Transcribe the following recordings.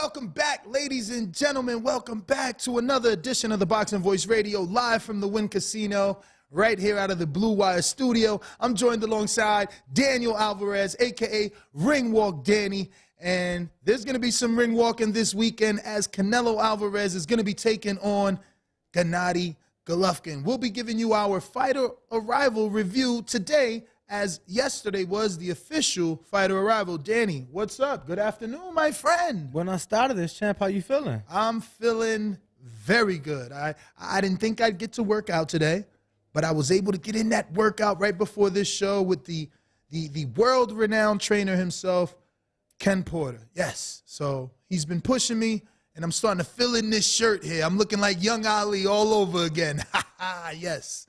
welcome back, ladies and gentlemen. Welcome back to another edition of the Boxing Voice Radio, live from the Wynn Casino, right here out of the Blue Wire studio. I'm joined alongside Daniel Alvarez, a.k.a. Ringwalk Danny. And there's going to be some ring walking this weekend as Canelo Alvarez is going to be taking on Gennadiy Golovkin. We'll be giving you our fighter arrival review today, as yesterday was the official fighter arrival. Danny, what's up? Good afternoon, my friend. Buenas tardes, champ. How you feeling? I'm feeling very good. I didn't think I'd get to work out today, but I was able to get in that workout right before this show with the world-renowned trainer himself, Ken Porter. Yes, so he's been pushing me, and I'm starting to fill in this shirt here. I'm looking like young Ali all over again. Yes.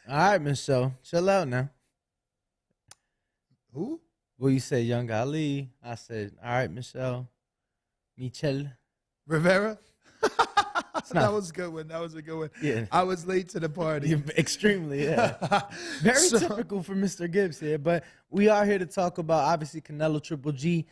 All right, Michelle. Chill out now. Who? Well, you said young Ali. I said, all right, Michelle. Michel. Rivera? That was a good one. That was a good one. Yeah. I was late to the party. Extremely, yeah. Very typical for Mr. Gibbs here. But we are here to talk about, obviously, Canelo Triple G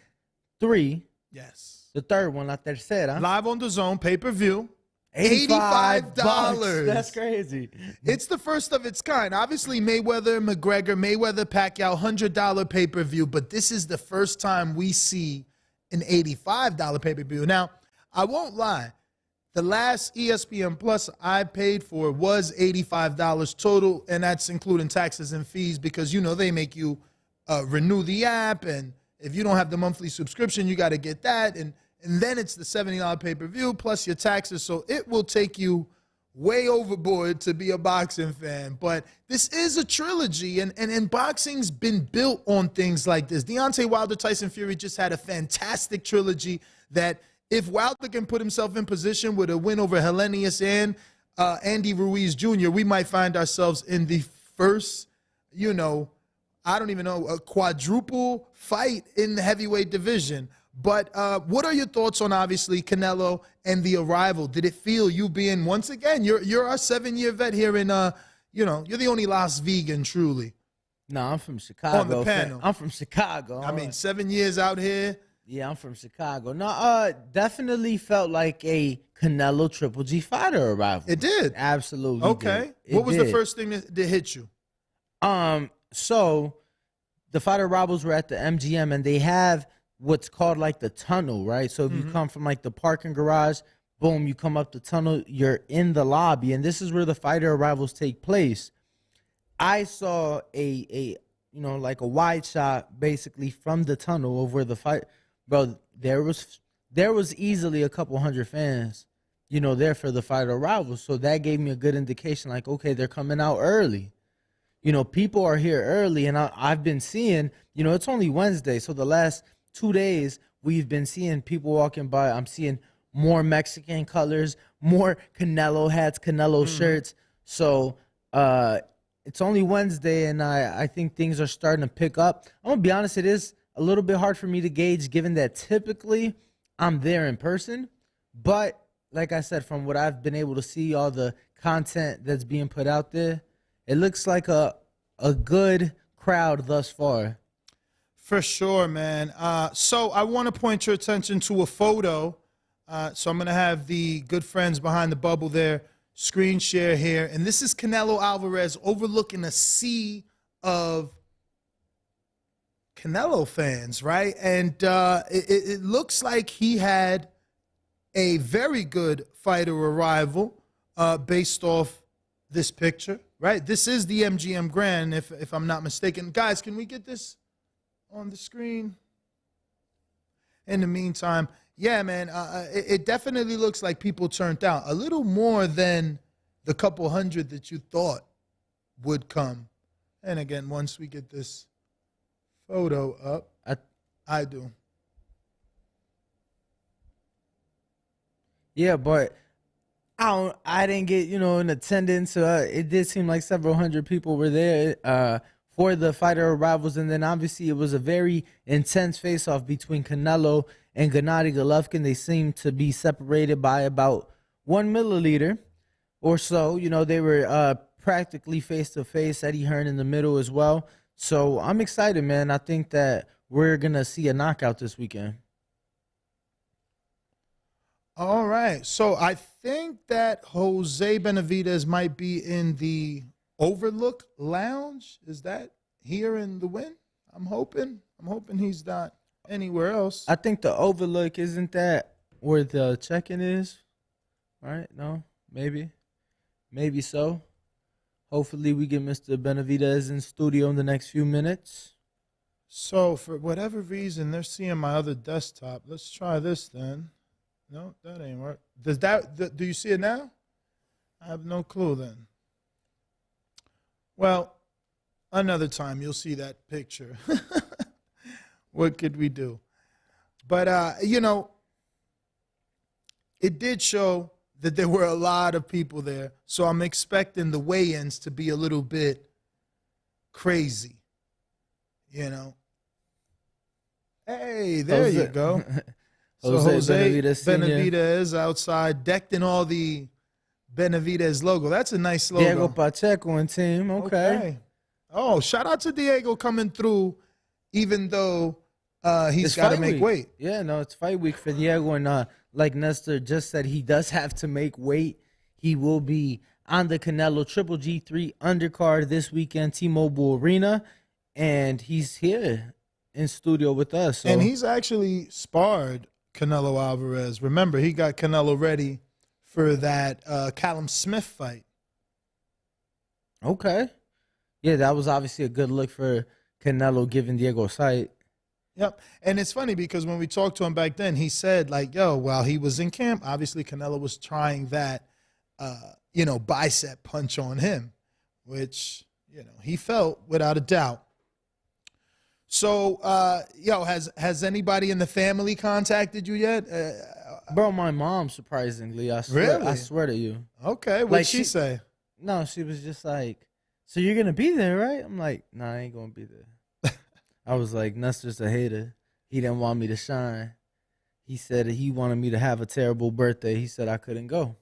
3. Yes. The third one, la tercera. Live on the Zone, pay-per-view. $85. That's crazy. It's the first of its kind. Obviously, Mayweather, McGregor, Mayweather, Pacquiao, $100 pay-per-view. But this is the first time we see an $85 pay-per-view. Now, I won't lie. The last ESPN Plus I paid for was $85 total, and that's including taxes and fees because, you know, they make you renew the app, and if you don't have the monthly subscription, you got to get that, and then it's the $70 pay-per-view plus your taxes, so it will take you way overboard to be a boxing fan. But this is a trilogy, and boxing's been built on things like this. Deontay Wilder, Tyson Fury just had a fantastic trilogy that if Wilder can put himself in position with a win over Helenius and Andy Ruiz Jr., we might find ourselves in the first, you know, I don't even know, a quadruple fight in the heavavyweight division. But what are your thoughts on, obviously, Canelo and the arrival? Did it feel you being, once again, you're our 7-year vet here in, you know, you're the only Las Vegan, truly. No, I'm from Chicago. On the panel. I'm from Chicago. I mean, 7 years out here. Yeah, I'm from Chicago. No, definitely felt like a Canelo Triple G fighter arrival. It did? Absolutely. Okay. What was the first thing that hit you? So the fighter arrivals were at the MGM, and they have what's called like the tunnel, right? So if you come from like the parking garage, boom, you come up the tunnel, you're in the lobby, and this is where the fighter arrivals take place. I saw a you know, like a wide shot basically from the tunnel of where the fight, bro, there was easily a couple hundred fans, you know, there for the fighter arrivals. So that gave me a good indication, like, okay, they're coming out early. You know, people are here early, and I've been seeing, you know, it's only Wednesday, so the last 2 days we've been seeing people walking by. I'm seeing more Mexican colors, more Canelo hats, Canelo shirts. So it's only Wednesday, and I think things are starting to pick up. I'm gonna be honest, it is a little bit hard for me to gauge, given that typically I'm there in person. But like I said, from what I've been able to see, all the content that's being put out there, it looks like a good crowd thus far. For sure, man. So I want to point your attention to a photo. So I'm going to have the good friends behind the bubble there screen share here. And this is Canelo Alvarez overlooking a sea of Canelo fans, right? And it looks like he had a very good fighter arrival based off this picture, right? This is the MGM Grand, if I'm not mistaken. Guys, can we get this on the screen? In the meantime, yeah, man, it definitely looks like people turned out a little more than the couple hundred that you thought would come. And again, once we get this photo up, I do. Yeah, but I didn't get, you know, in attendance. It did seem like several hundred people were there for the fighter arrivals, and then obviously it was a very intense face-off between Canelo and Gennadiy Golovkin. They seemed to be separated by about 1 milliliter or so. You know, they were practically face-to-face. Eddie Hearn in the middle as well. So I'm excited, man. I think that we're going to see a knockout this weekend. All right. So I think that Jose Benavidez might be in the Overlook Lounge. Is that here in the Wynn? I'm hoping. I'm hoping he's not anywhere else. I think the Overlook, isn't that where the check-in is? Right? No? Maybe. Maybe so. Hopefully we get Mr. Benavidez in studio in the next few minutes. So for whatever reason, they're seeing my other desktop. Let's try this then. No, that ain't work. Do you see it now? I have no clue then. Well, another time you'll see that picture. What could we do? But, it did show that there were a lot of people there. So I'm expecting the weigh-ins to be a little bit crazy, Hey, there you go. So Jose Benavidez outside, decked in all the Benavidez logo. That's a nice logo. Diego Pacheco and team. Okay. Oh, shout out to Diego coming through, even though he's got to make weight. Yeah, no, it's fight week for Diego. And like Nestor just said, he does have to make weight. He will be on the Canelo Triple G3 undercard this weekend, T-Mobile Arena. And he's here in studio with us. So. And he's actually sparred Canelo Alvarez. Remember, he got Canelo ready for that Callum Smith fight. Okay. Yeah, that was obviously a good look for Canelo giving Diego sight. Yep. And it's funny because when we talked to him back then, he said, like, while he was in camp, obviously Canelo was trying that, bicep punch on him, which, he felt without a doubt. So, has anybody in the family contacted you yet? Bro, my mom, surprisingly. I swear, Really? I swear to you. Okay. What'd she say? No, she was just like, so you're going to be there, right? I'm like, nah, I ain't going to be there. I was like, Nestor's a hater. He didn't want me to shine. He said he wanted me to have a terrible birthday. He said I couldn't go.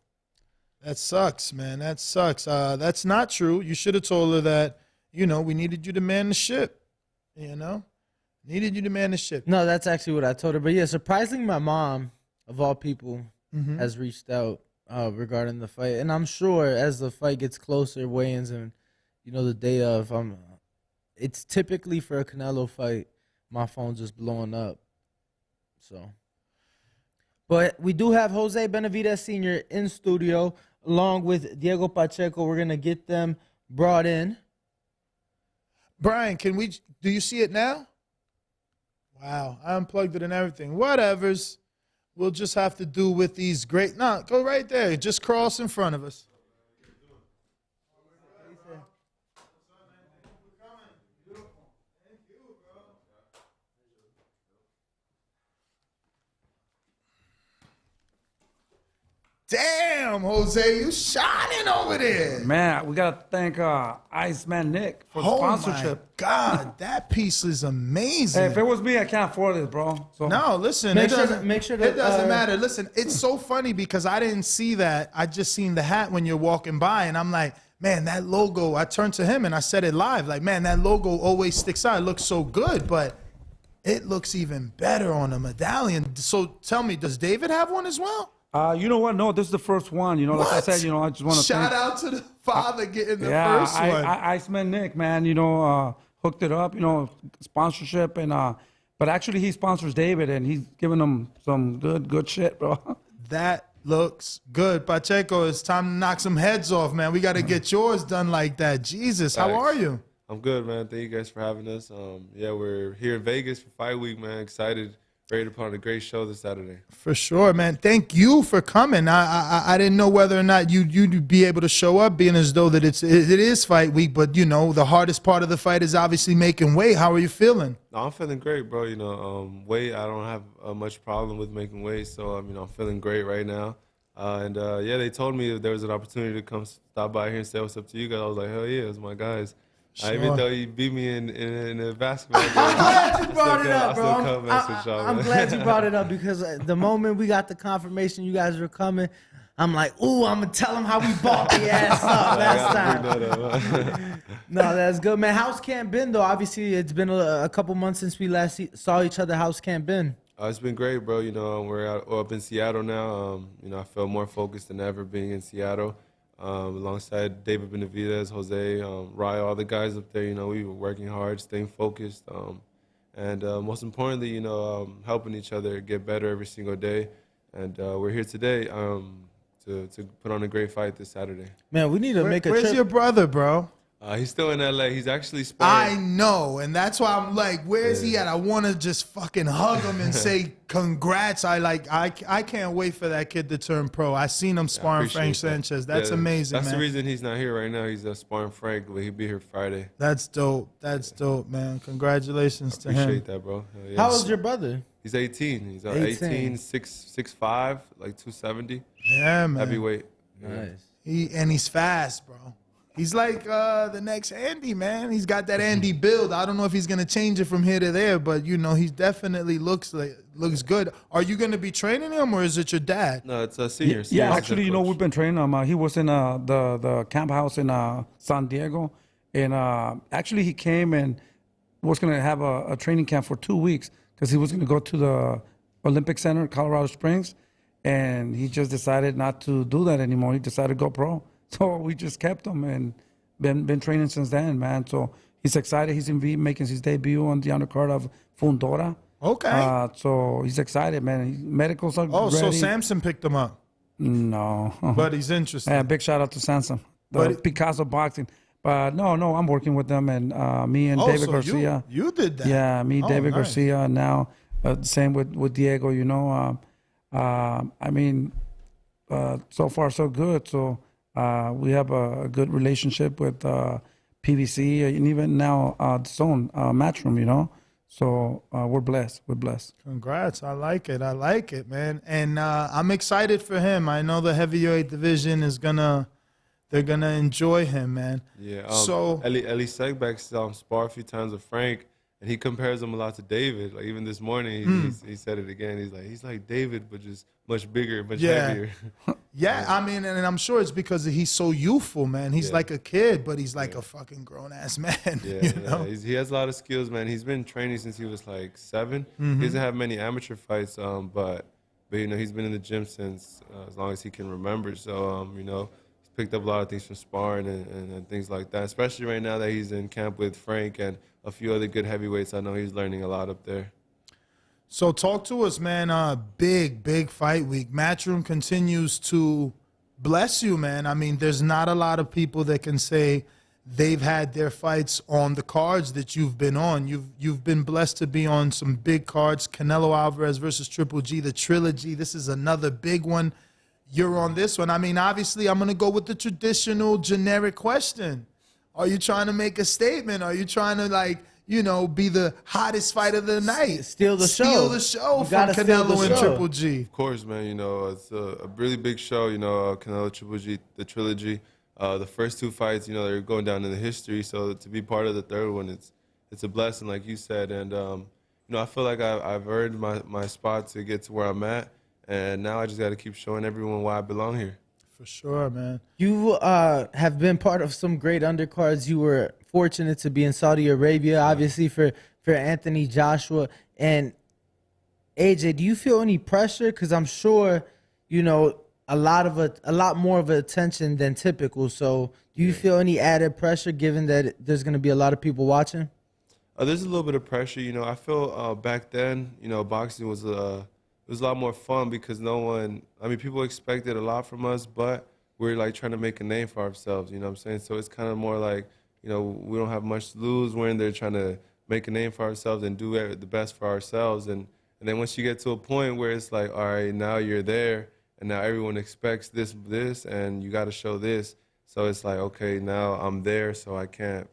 That sucks, man. That sucks. That's not true. You should have told her that, we needed you to man the ship. Needed you to man the ship. No, that's actually what I told her. But yeah, surprisingly, my mom, of all people, has reached out regarding the fight. And I'm sure as the fight gets closer, weigh-ins and, the day of, it's typically for a Canelo fight, my phone's just blowing up. So, but we do have Jose Benavidez Sr. in studio along with Diego Pacheco. We're going to get them brought in. Brian, do you see it now? Wow, I unplugged it and everything. Whatevers. We'll just have to do with these great. No, go right there. Just cross in front of us. Damn, Jose, you shining over there. Man, we got to thank Iceman Nick for the sponsorship. Oh, my God. That piece is amazing. Hey, if it was me, I can't afford this, bro. So. No, listen. Make sure that, it doesn't matter. Listen, it's so funny because I didn't see that. I just seen the hat when you're walking by, and I'm like, man, that logo. I turned to him, and I said it live. Like, man, that logo always sticks out. It looks so good, but it looks even better on a medallion. So tell me, does David have one as well? You know what? No, this is the first one. Like I said, I just want to shout out to the father getting the first one. Iceman Nick, man, hooked it up, sponsorship, and but actually he sponsors David, and he's giving him some good shit, bro. That looks good, Pacheco. It's time to knock some heads off, man. We got to get yours done like that. Jesus, how are you? I'm good, man. Thank you guys for having us. We're here in Vegas for Fight Week, man. Excited. Ready to put on a great show this Saturday. For sure, man. Thank you for coming. I didn't know whether or not you'd be able to show up, being as though that it is fight week. But the hardest part of the fight is obviously making weight. How are you feeling? No, I'm feeling great, bro. Weight. I don't have much problem with making weight, so I'm feeling great right now. They told me if there was an opportunity to come stop by here and say what's up to you guys. I was like, hell yeah, it's my guys. Sure. Even though you beat me in a basketball game. I'm glad you brought it up, bro. I'm glad you brought it up because the moment we got the confirmation you guys were coming, I'm like, ooh, I'm going to tell them how we bought the ass up last time. No, that's good, man. How's camp been, though? Obviously, it's been a couple months since we last saw each other. How's camp been? It's been great, bro. We're up in Seattle now. I feel more focused than ever being in Seattle. Alongside David Benavidez, Jose, Ryan, all the guys up there. We were working hard, staying focused, and most importantly, helping each other get better every single day. And we're here today to put on a great fight this Saturday. Man, we need to make a Where's trip. your brother, bro? He's still in LA. He's actually I sparring. know, and that's why I'm like, where's he at? I want to just fucking hug him and say congrats. I can't wait for that kid to turn pro. I seen him sparring Frank appreciate that. Sanchez. That's Yeah, amazing, That's man. the reason he's not here right now. He's sparring Frank, but he'll be here Friday. That's dope. That's dope, man. Congratulations to him. Appreciate that, bro. Hell yeah. How old's your brother? He's 18. He's 18. 18, 6'5", like 270. Yeah, man. Heavyweight. Yeah. Nice. He's fast, bro. He's like the next Andy, man. He's got that Andy build. I don't know if he's gonna change it from here to there, but he definitely looks good. Are you gonna be training him, or is it your dad? No, it's a senior. Yeah, actually, we've been training him. He was in the camp house in San Diego, and actually he came and was going to have a training camp for 2 weeks because he was going to go to the Olympic Center, Colorado Springs, and he just decided not to do that anymore. He decided to go pro. So we just kept him and been training since then, man. So he's excited. He's making his debut on the undercard of Fundora. Okay. So he's excited, man. Medicals are Oh, so ready. Samson picked him up, No. but he's interested. Yeah, big shout out to Sansom, the Picasso Boxing. But no, I'm working with them, and me and David so Garcia. You did that. Yeah, me, Oh, David nice. Garcia. And now, same with Diego. I mean, so far so good. So we have a good relationship with PVC, and even now the Zone Matchroom. So we're blessed. We're blessed. Congrats. I like it, man. And I'm excited for him. I know the heavyweight division they're gonna enjoy him, man. Yeah. So Eli Segbek sparred a few times with Frank, and he compares him a lot to David. Like even this morning, he said it again. He's like David, but just much bigger, much heavier. yeah, I mean, and I'm sure it's because he's so youthful, man. He's like a kid, but he's like a fucking grown ass man. Yeah, you know? he has a lot of skills, man. He's been training since he was like 7. He doesn't have many amateur fights, but he's been in the gym since as long as he can remember. So he's picked up a lot of things from sparring and things like that. Especially right now that he's in camp with Frank and a few other good heavyweights. I know he's learning a lot up there. So talk to us, man. Big fight week. Matchroom continues to bless you, man. I mean, there's not a lot of people that can say they've had their fights on the cards that you've been on. You've been blessed to be on some big cards. Canelo Alvarez versus Triple G, the trilogy. This is another big one. You're on this one. I mean, obviously, I'm going to go with the traditional generic question. Are you trying to make a statement? Are you trying to, be the hottest fight of the night? Steal the show. Steal the show You from gotta steal the Canelo and show. Triple G. Of course, man. It's a really big show. Canelo Triple G, the trilogy. The first 2 fights, they're going down in the history. So to be part of the third one, it's a blessing, like you said. And I feel like I've earned my spot to get to where I'm at. And now I just got to keep showing everyone why I belong here. For sure, man. You have been part of some great undercards. You were fortunate to be in Saudi Arabia, obviously for Anthony Joshua. And AJ, do you feel any pressure? Because I'm sure, a lot more of attention than typical. So do you feel any added pressure given that there's going to be a lot of people watching? There's a little bit of pressure. I feel back then, boxing was it was a lot more fun because people expected a lot from us, but we're like trying to make a name for ourselves, you know what I'm saying? So it's kind of more like, we don't have much to lose. We're in there trying to make a name for ourselves and do the best for ourselves. And then once you get to a point where it's like, all right, now you're there, and now everyone expects this, and you got to show this. So it's like, okay, now I'm there, so I can't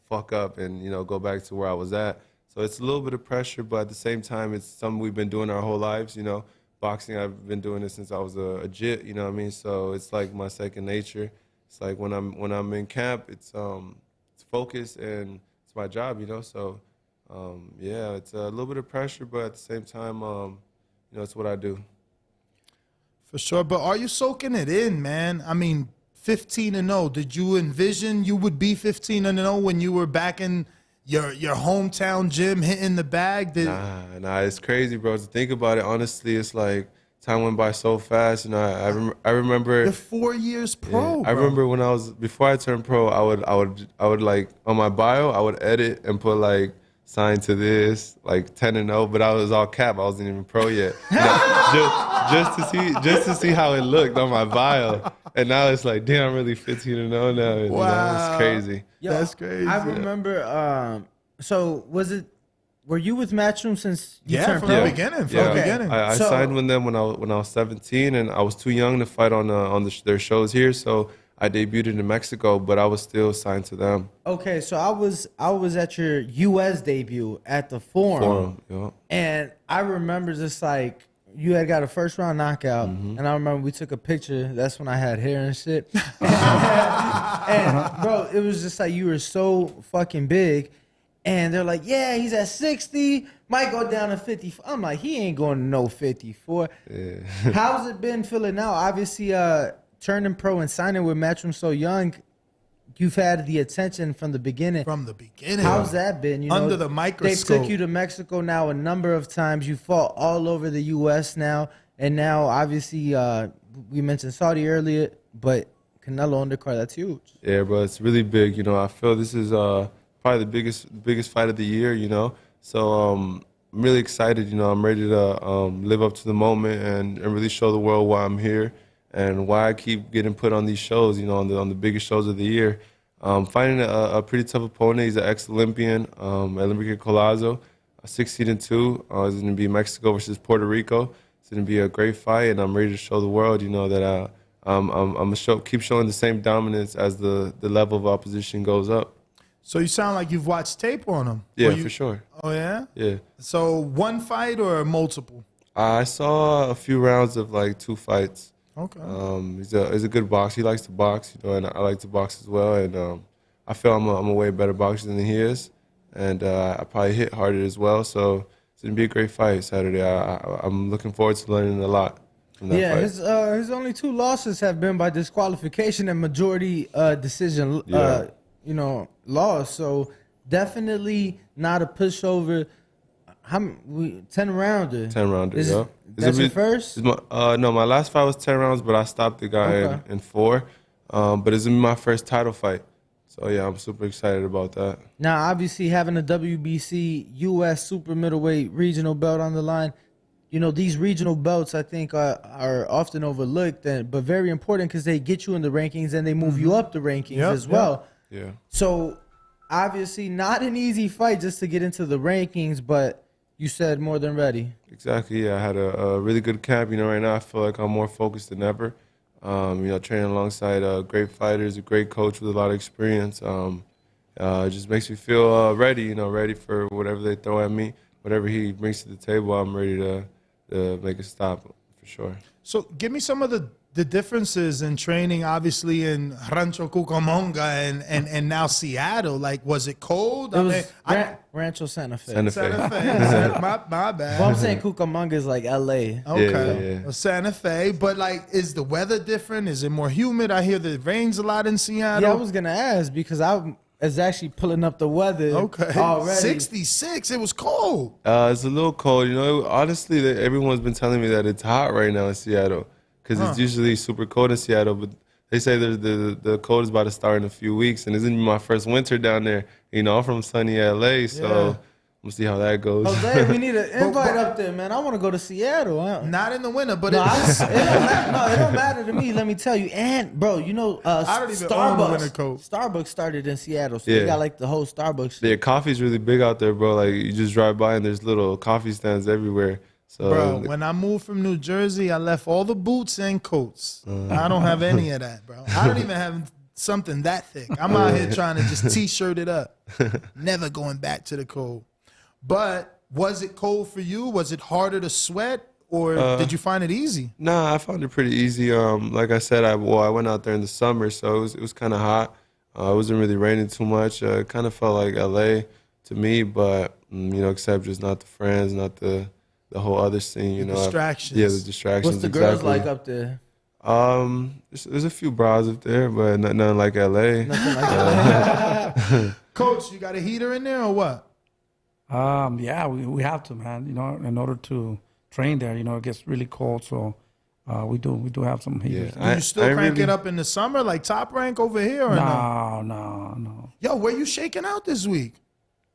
fuck up and, go back to where I was at. So it's a little bit of pressure, but at the same time, it's something we've been doing our whole lives. Boxing, I've been doing this since I was a jit. You know what I mean? So it's like my second nature. It's like when I'm in camp, it's focus and it's my job. So it's a little bit of pressure, but at the same time, it's what I do. For sure. But are you soaking it in, man? I mean, 15-0. Did you envision you would be 15-0 when you were back in your hometown gym hitting the bag? Nah, it's crazy, bro. To think about it, honestly, it's like time went by so fast. You know, I remember. You're 4 years pro. I remember when before I turned pro, I would like on my bio, I would edit and put like signed to this, like 10-0, but I was all cap. I wasn't even pro yet. just to see how it looked on my bio. And now it's like, damn, I'm really 15-0 now. And, Wow. you know, it's crazy. Yo, That's crazy. I remember. So were you with Matchroom since you turned from pro? the beginning. From Yeah. the beginning. I So- signed with them when I was 17, and I was too young to fight on their shows here. So I debuted in Mexico, but I was still signed to them. Okay, so I was at your U.S. debut at the Forum. Yeah. And I remember just like you had got a first round knockout, and I remember we took a picture. That's when I had hair and shit. and bro, it was just like you were so fucking big. And they're like, yeah, he's at 60, might go down to 50. I'm like, he ain't going to no 54. Yeah. How's it been feeling now? Obviously, turning pro and signing with Matchroom so young, you've had the attention from the beginning. From the beginning. How's that been? You know, Under the microscope. They took you to Mexico now a number of times. You fought all over the U.S. now. And now, obviously, we mentioned Saudi earlier, but Canelo undercard, that's huge. Yeah, bro, it's really big. You know, I feel this is probably the biggest fight of the year. You know, so I'm really excited. You know, I'm ready to live up to the moment and really show the world why I'm here and why I keep getting put on these shows. You know, on the biggest shows of the year. Fighting a pretty tough opponent. He's an ex-Olympian, Enrique Colazo, 16-2. It's going to be Mexico versus Puerto Rico. It's going to be a great fight, and I'm ready to show the world. You know that I'm gonna keep showing the same dominance as the level of opposition goes up. So you sound like you've watched tape on him. Yeah, Or you- for sure. Oh, yeah? Yeah. So one fight or multiple? I saw a few rounds of like 2 fights. Okay. He's a good boxer. He likes to box, you know, and I like to box as well. And I feel I'm a way better boxer than he is, and I probably hit harder as well. So it's gonna be a great fight Saturday. I'm looking forward to learning a lot from that Yeah, fight. his only 2 losses have been by disqualification and majority decision, Yeah. loss. So definitely not a pushover. 10 rounder. 10 rounder, Is- yeah. That's your first? No, my last fight was 10 rounds, but I stopped the guy Okay. in 4. But it's gonna be my first title fight. So yeah, I'm super excited about that. Now, obviously, having a WBC U.S. super middleweight regional belt on the line, you know, these regional belts, I think, are often overlooked, but very important because they get you in the rankings and they move you up the rankings Yep, as well. Yeah. So, obviously, not an easy fight just to get into the rankings, but you said more than ready. Exactly. Yeah, I had a really good camp. You know, right now I feel like I'm more focused than ever. You know, training alongside great fighters, a great coach with a lot of experience. It just makes me feel ready. You know, ready for whatever they throw at me, whatever he brings to the table. I'm ready to make a stop for sure. So give me some of the differences in training, obviously in Rancho Cucamonga and now Seattle. Like, was it cold? It was Rancho Santa Fe. Santa Santa Fe. Fe. my bad. Well, I'm saying Cucamonga is like L.A. Okay. Yeah. Well, Santa Fe. But, like, is the weather different? Is it more humid? I hear that it rains a lot in Seattle. Yeah, I was going to ask because I was actually pulling up the weather Okay. already. 66. It was cold. It's a little cold. You know, honestly, everyone's been telling me that it's hot right now in Seattle because it's usually super cold in Seattle. But they say the cold is about to start in a few weeks, and it's gonna be my first winter down there. You know, I'm from sunny LA, so Yeah. we'll see how that goes. Jose, we need an invite up there, man. I want to go to Seattle. Not in the winter, but No, it it don't matter to me. Let me tell you. And bro, you know, I don't even own a winter coat. Starbucks started in Seattle, so Yeah. they got like the whole Starbucks. Yeah, coffee's really big out there, bro. Like you just drive by and there's little coffee stands everywhere. So Bro, when I moved from New Jersey, I left all the boots and coats. I don't have any of that, bro. I don't even have something that thick. I'm out here trying to just T-shirt it up. Never going back to the cold. But was it cold for you? Was it harder to sweat, or did you find it easy? Nah, I found it pretty easy. Like I said, I went out there in the summer, so it was kind of hot. It wasn't really raining too much. It kind of felt like LA to me, but you know, except just not the friends, not the whole other scene. You know, distractions. Yeah, the distractions. What's the girls exactly. like up there? There's a few bras up there, but nothing like LA. Nothing like that. Coach, you got a heater in there or what? Yeah, we have to, man. You know, in order to train there, you know, it gets really cold, so we do have some heaters. Do you still crank it up in the summer, like Top Rank over here, or no? No. Yo, where you shaking out this week?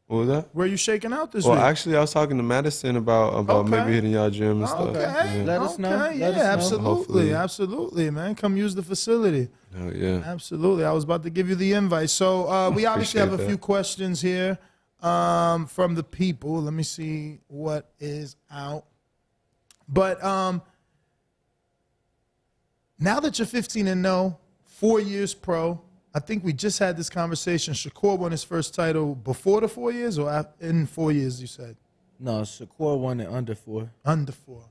What was that? Where you shaking out this Well, week? actually, I was talking to Madison about maybe hitting y'all gym and stuff. Okay. Yeah. Let us know. Let Yeah, us know. absolutely. Hopefully. Absolutely, man. Come use the facility. Hell yeah. Absolutely. I was about to give you the invite. So we obviously have a Appreciate few that. questions here from the people. Let me see what is out. But now that you're 15-0, 4 years pro, I think we just had this conversation. Shakur won his first title before the 4 years or in 4 years, you said? No, Shakur won it under 4. Under 4.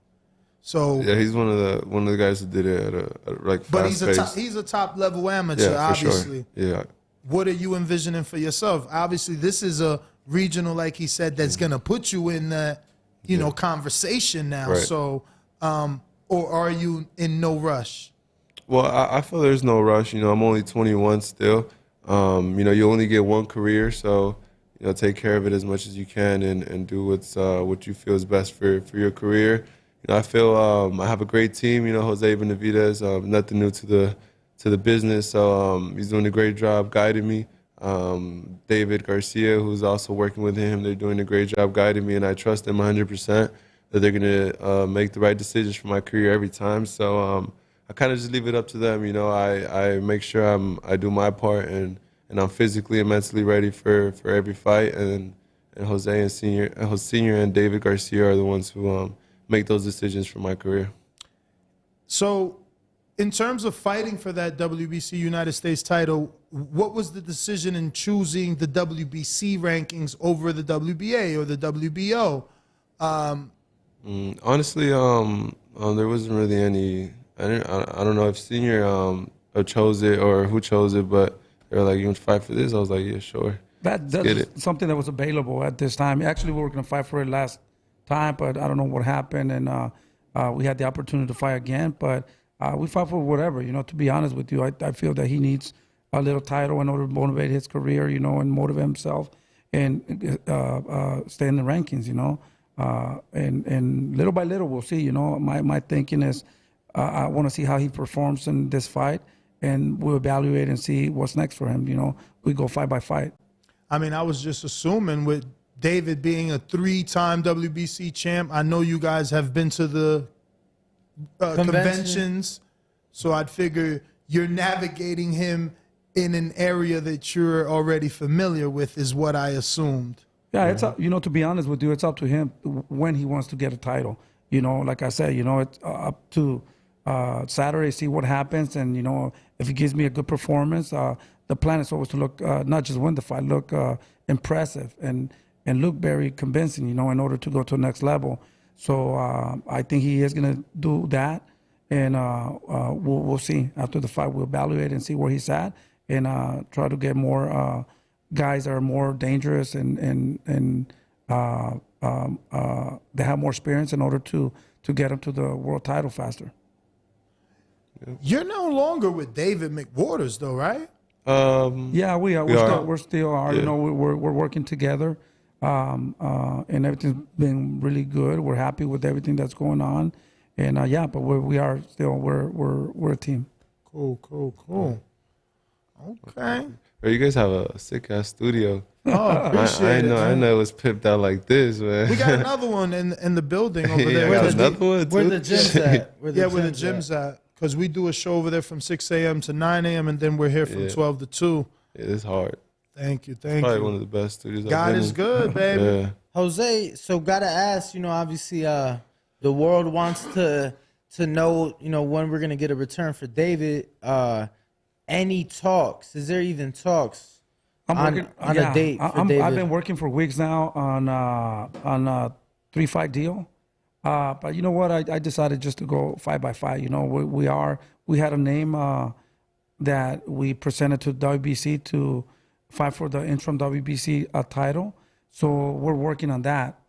So, Yeah, he's one of the guys who did it at like but fast he's a top level amateur, yeah, for obviously. Sure. Yeah. What are you envisioning for yourself? Obviously, this is a regional, like he said, that's going to put you in that, you know, conversation now. Right. So, or are you in no rush? Well, I feel there's no rush. You know, I'm only 21 still. You know, you only get one career, so you know, take care of it as much as you can and do what you feel is best for your career. You know, I feel I have a great team. You know, Jose Benavidez, nothing new to the business. So he's doing a great job guiding me. David Garcia, who's also working with him, they're doing a great job guiding me, and I trust them 100% that they're gonna make the right decisions for my career every time. So I kind of just leave it up to them. You know, I make sure I do my part and I'm physically and mentally ready for every fight. And Jose and Senior and David Garcia are the ones who make those decisions for my career. So, in terms of fighting for that WBC United States title, what was the decision in choosing the WBC rankings over the WBA or the WBO? Honestly, there wasn't really any. I don't know if Senior chose it or who chose it, but they were like, "You want to fight for this?" I was like, "Yeah, sure." That's something that was available at this time. Actually, we were going to fight for it last time, but I don't know what happened, and we had the opportunity to fight again. But we fought for whatever, you know. To be honest with you, I feel that he needs a little title in order to motivate his career, you know, and motivate himself and stay in the rankings, you know. And little by little, we'll see. You know, my thinking is I want to see how he performs in this fight, and we'll evaluate and see what's next for him. You know, we go fight by fight. I mean, I was just assuming with David being a 3-time WBC champ, I know you guys have been to the conventions, so I'd figure you're navigating him in an area that you're already familiar with is what I assumed. Yeah, it's up, you know, to be honest with you, it's up to him when he wants to get a title. You know, like I said, you know, it's up to Saturday, see what happens, and you know, if he gives me a good performance, the plan is always to look not just win the fight, look impressive and look very convincing, you know, in order to go to the next level. So I think he is going to do that, and we'll see after the fight. We'll evaluate and see where he's at, and try to get more guys that are more dangerous and they have more experience in order to get them to the world title faster. You're no longer with David McWaters, though, right? Yeah, we are. We're still are. Yeah. You know, we're working together, and everything's been really good. We're happy with everything that's going on, and yeah, but we are still we're a team. Cool. Okay. Bro, you guys have a sick ass studio. Oh, appreciate it. I man. know it was pimped out like this, man. We got another one in the building over Yeah, there. I got 'cause we- another one Where too. the gym's at? Where Yeah, where the gym's at. Because we do a show over there from 6 a.m. to 9 a.m. and then we're here from Yeah. 12 to 2. Yeah, it's hard. Thank you. Probably one of the best studios I've God been is in. good, baby. Yeah. Jose, so gotta ask, you know, obviously the world wants to know, you know, when we're gonna get a return for David. Any talks? Is there even talks on a date for David? I've been working for weeks now on a 3-fight deal. But you know what? I decided just to go fight by fight. You know, we had a name that we presented to WBC to fight for the interim WBC title. So we're working on that.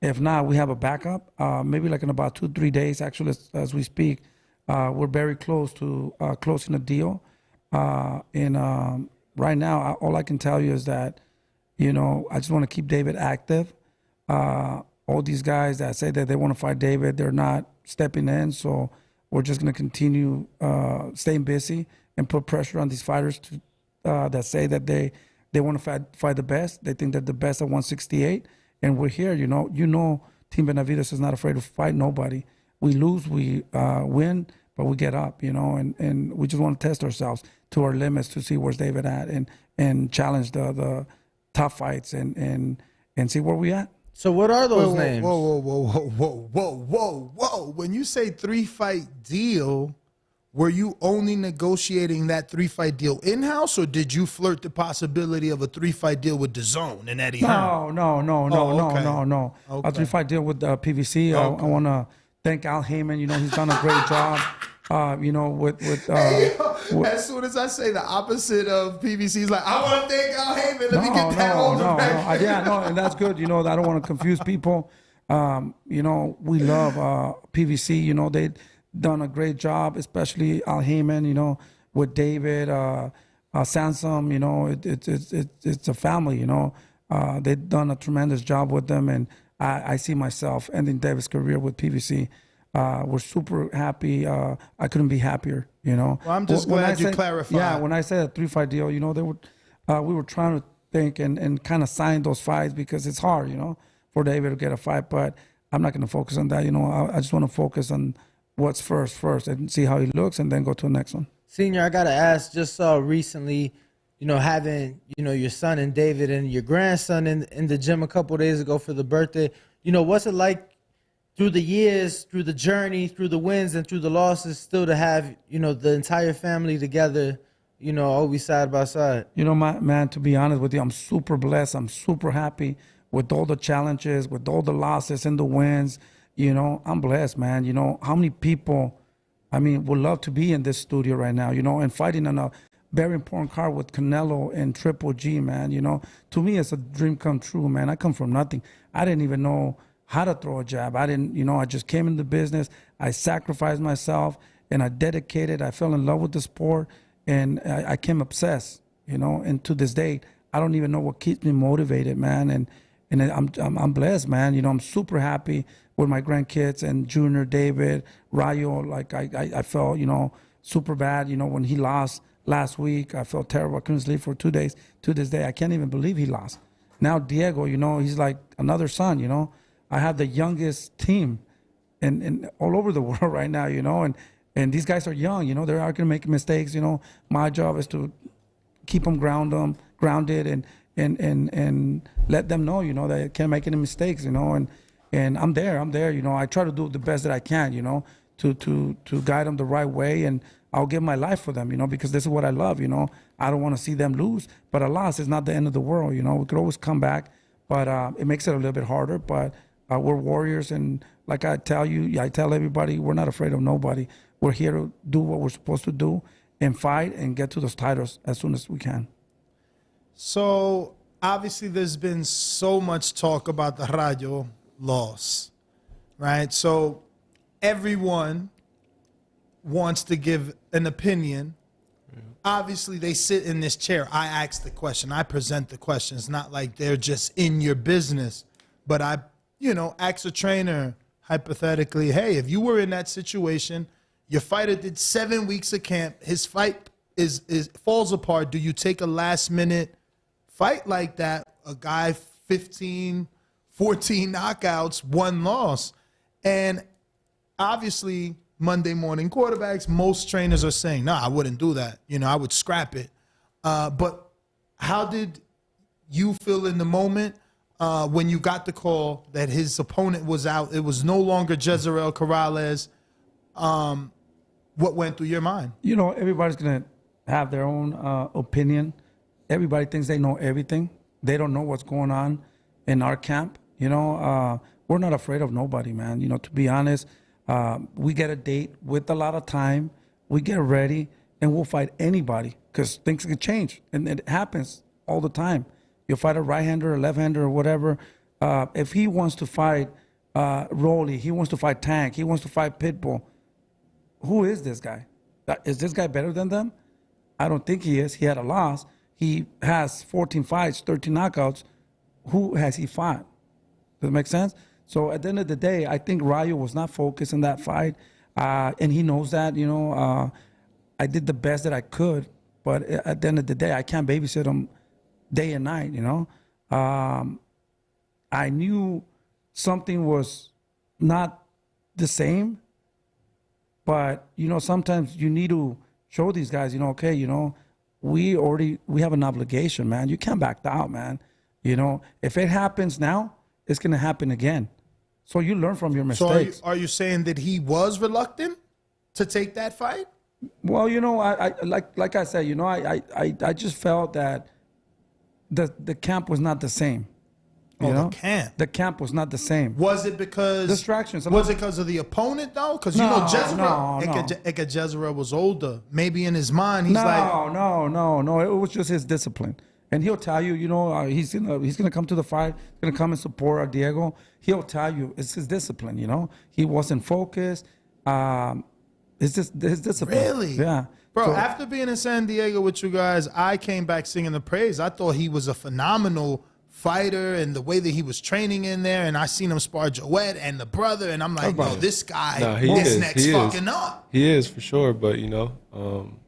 If not, we have a backup. Maybe like in about 2-3 days, actually, as we speak, we're very close to closing a deal. And right now, all I can tell you is that, you know, I just want to keep David active. All these guys that say that they want to fight David, they're not stepping in. So we're just going to continue staying busy and put pressure on these fighters that say that they want to fight the best. They think they're the best at 168. And we're here, you know. Team Benavides is not afraid to fight nobody. We lose, we win, but we get up, you know, and we just want to test ourselves to our limits to see where's David at and challenge the tough fights and see where we at. So what are those names? Whoa. When you say 3-fight deal, were you only negotiating that 3-fight deal in-house, or did you flirt the possibility of a 3-fight deal with DAZN and Eddie Hearn? No. Okay. A 3-fight deal with PVC. Okay. I want to thank Al Heyman. You know, he's done a great job. You know, with as soon as I say the opposite of PVC, he's like, I want to thank Al Heyman. Let me get that on the record. And that's good. You know, I don't want to confuse people. You know, we love PVC. You know, they done a great job, especially Al Heyman. You know, with David, Sansom. You know, it's a family. You know, they've done a tremendous job with them, and I see myself ending David's career with PVC. We're super happy. I couldn't be happier, you know. Well, I'm just glad you clarified. Yeah, when I said a 3-fight deal, you know, we were trying to think and kind of sign those fights because it's hard, you know, for David to get a fight. But I'm not going to focus on that. You know, I just want to focus on what's first and see how he looks and then go to the next one. Senior, I got to ask, just recently, you know, having, you know, your son and David and your grandson in the gym a couple of days ago for the birthday, you know, what's it like through the years, through the journey, through the wins and through the losses, still to have, you know, the entire family together, you know, always side by side? You know, man, to be honest with you, I'm super blessed. I'm super happy with all the challenges, with all the losses and the wins. You know, I'm blessed, man. You know, how many people, I mean, would love to be in this studio right now, you know, and fighting on a very important card with Canelo and Triple G, man. You know, to me, it's a dream come true, man. I come from nothing. I didn't even know how to throw a jab. I didn't, you know, I just came into business. I sacrificed myself and I dedicated. I fell in love with the sport and I came obsessed, you know, and to this day, I don't even know what keeps me motivated, man. And I'm blessed, man. You know, I'm super happy with my grandkids and Junior, David, Rayo. Like I felt, you know, super bad, you know, when he lost last week. I felt terrible. I couldn't sleep for 2 days. To this day, I can't even believe he lost. Now Diego, you know, he's like another son, you know. I have the youngest team in all over the world right now, you know, and these guys are young, you know, they are going to make mistakes, you know. My job is to keep them grounded and let them know, you know, that they can't make any mistakes, you know, and I'm there, you know. I try to do the best that I can, you know, to guide them the right way, and I'll give my life for them, you know, because this is what I love, you know. I don't want to see them lose, but a loss is not the end of the world, you know. We could always come back, but it makes it a little bit harder, but we're warriors, and like I tell everybody, we're not afraid of nobody. We're here to do what we're supposed to do and fight and get to those titles as soon as we can. So, obviously, there's been so much talk about the Rayo loss, right? So, everyone wants to give an opinion. Obviously, they sit in this chair. I ask the question. I present the question. It's not like they're just in your business, but I ask a trainer, hypothetically, hey, if you were in that situation, your fighter did 7 weeks of camp, his fight falls apart, do you take a last-minute fight like that, a guy 15, 14 knockouts, 1 loss? And obviously, Monday morning quarterbacks, most trainers are saying, no, I wouldn't do that. You know, I would scrap it. But how did you feel in the moment? When you got the call that his opponent was out, it was no longer Jezreel Corrales. What went through your mind? You know, everybody's going to have their own opinion. Everybody thinks they know everything. They don't know what's going on in our camp. You know, we're not afraid of nobody, man. You know, to be honest, we get a date with a lot of time. We get ready, and we'll fight anybody because things can change, and it happens all the time. You fight a right-hander, a left-hander, or whatever. If he wants to fight Rolly, he wants to fight Tank, he wants to fight Pitbull, who is this guy? Is this guy better than them? I don't think he is. He had a loss. he has 14 fights, 13 knockouts. Who has he fought? Does that make sense? So at the end of the day, I think Rayo was not focused in that fight, and he knows that. I did the best that I could, but at the end of the day, I can't babysit him day and night. I knew something was not the same, but sometimes you need to show these guys, okay, we have an obligation, man. You can't back out, man. If it happens now, it's gonna happen again. So you learn from your mistakes. So are you saying that he was reluctant to take that fight? Well, I like I said, I just felt that the camp was not the same. The camp was not the same. Was it because distractions? Was it because of the opponent though? Because Eka Jezreel was older. Maybe in his mind he's no. It was just his discipline. And he'll tell you, he's gonna come to the fight, gonna come and support Diego. He'll tell you it's his discipline. He wasn't focused. It's just his discipline. Really? Yeah. Bro, So, after being in San Diego with you guys, I came back singing the praise. I thought he was a phenomenal fighter and the way that he was training in there. And I seen him spar Joet and the brother. And I'm like, no, this guy is next fucking up. He is for sure. But,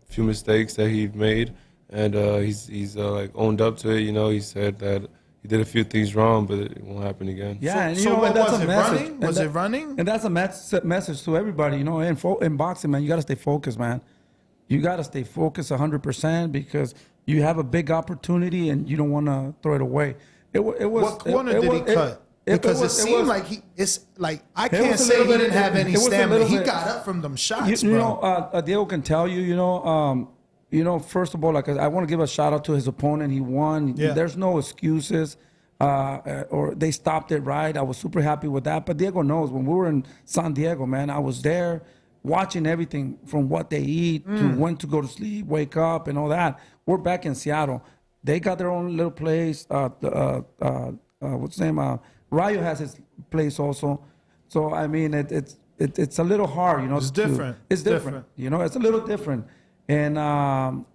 few mistakes that he made. And he's like owned up to it. He said that he did a few things wrong, but it won't happen again. Yeah, so what was it, running? Was it running? And that's a message to everybody. In boxing, man, you got to stay focused, man. You got to stay focused 100% because you have a big opportunity and you don't want to throw it away. What corner did he cut? Because it seemed like I can't say he didn't have any stamina. He got up from them shots, bro. Diego can tell you, first of all, I want to give a shout out to his opponent. He won. Yeah. There's no excuses, or they stopped it right. I was super happy with that. But Diego knows when we were in San Diego, man, I was there watching everything from what they eat to when to go to sleep, wake up, and all that. We're back in Seattle. They got their own little place. What's his name? Rayo has his place also. So I mean, it's a little hard, It's different. It's different. It's a little different. And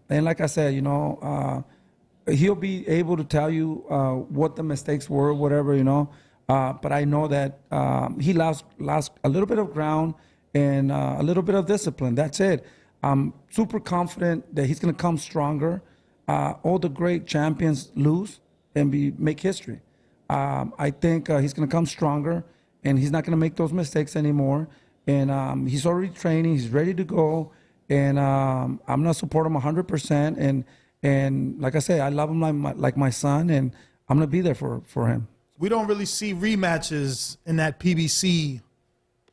like I said, he'll be able to tell you what the mistakes were, whatever, But I know that he lost a little bit of ground and a little bit of discipline. That's it. I'm super confident that he's going to come stronger. All the great champions lose and make history. I think he's going to come stronger, and he's not going to make those mistakes anymore. And he's already training. He's ready to go. And I'm gonna support him 100%. And like I say, I love him like my son, and I'm gonna be there for him. We don't really see rematches in that PBC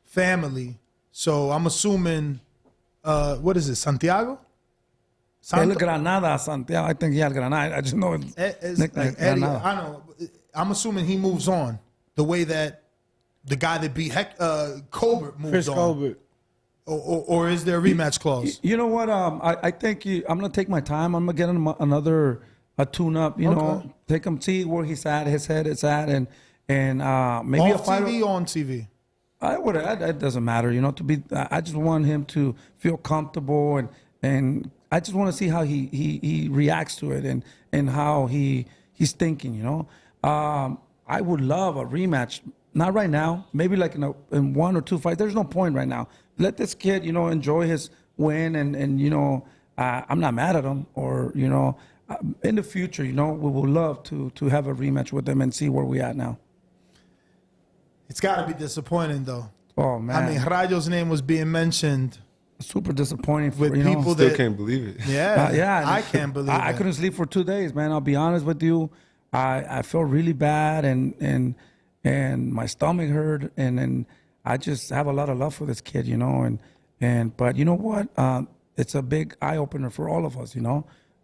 family, so I'm assuming, what is it, Santiago? El Granada, Santiago. I think he had Granada. I just know it's like Eddie. I know. I'm assuming he moves on the way that the guy that beat Colbert moved Chris on. Colbert. Or is there a rematch clause? You know what? I think I'm gonna take my time. I'm gonna get him another tune-up. Take him, see where he's at, his head is at, and maybe off TV or on TV. It doesn't matter. I just want him to feel comfortable, and I just want to see how he reacts to it and how he's thinking. I would love a rematch. Not right now. Maybe like in one or two fights. There's no point right now. Let this kid, enjoy his win, and I'm not mad at him. Or in the future, we will love to have a rematch with him and see where we at now. It's got to be disappointing, though. Oh man! I mean, Rayo's name was being mentioned. Super disappointing with people Still that can't believe it. Yeah, I can't believe it. I couldn't sleep for 2 days, man. I'll be honest with you. I felt really bad, and my stomach hurt, and I just have a lot of love for this kid, but you know what? It's a big eye opener for all of us,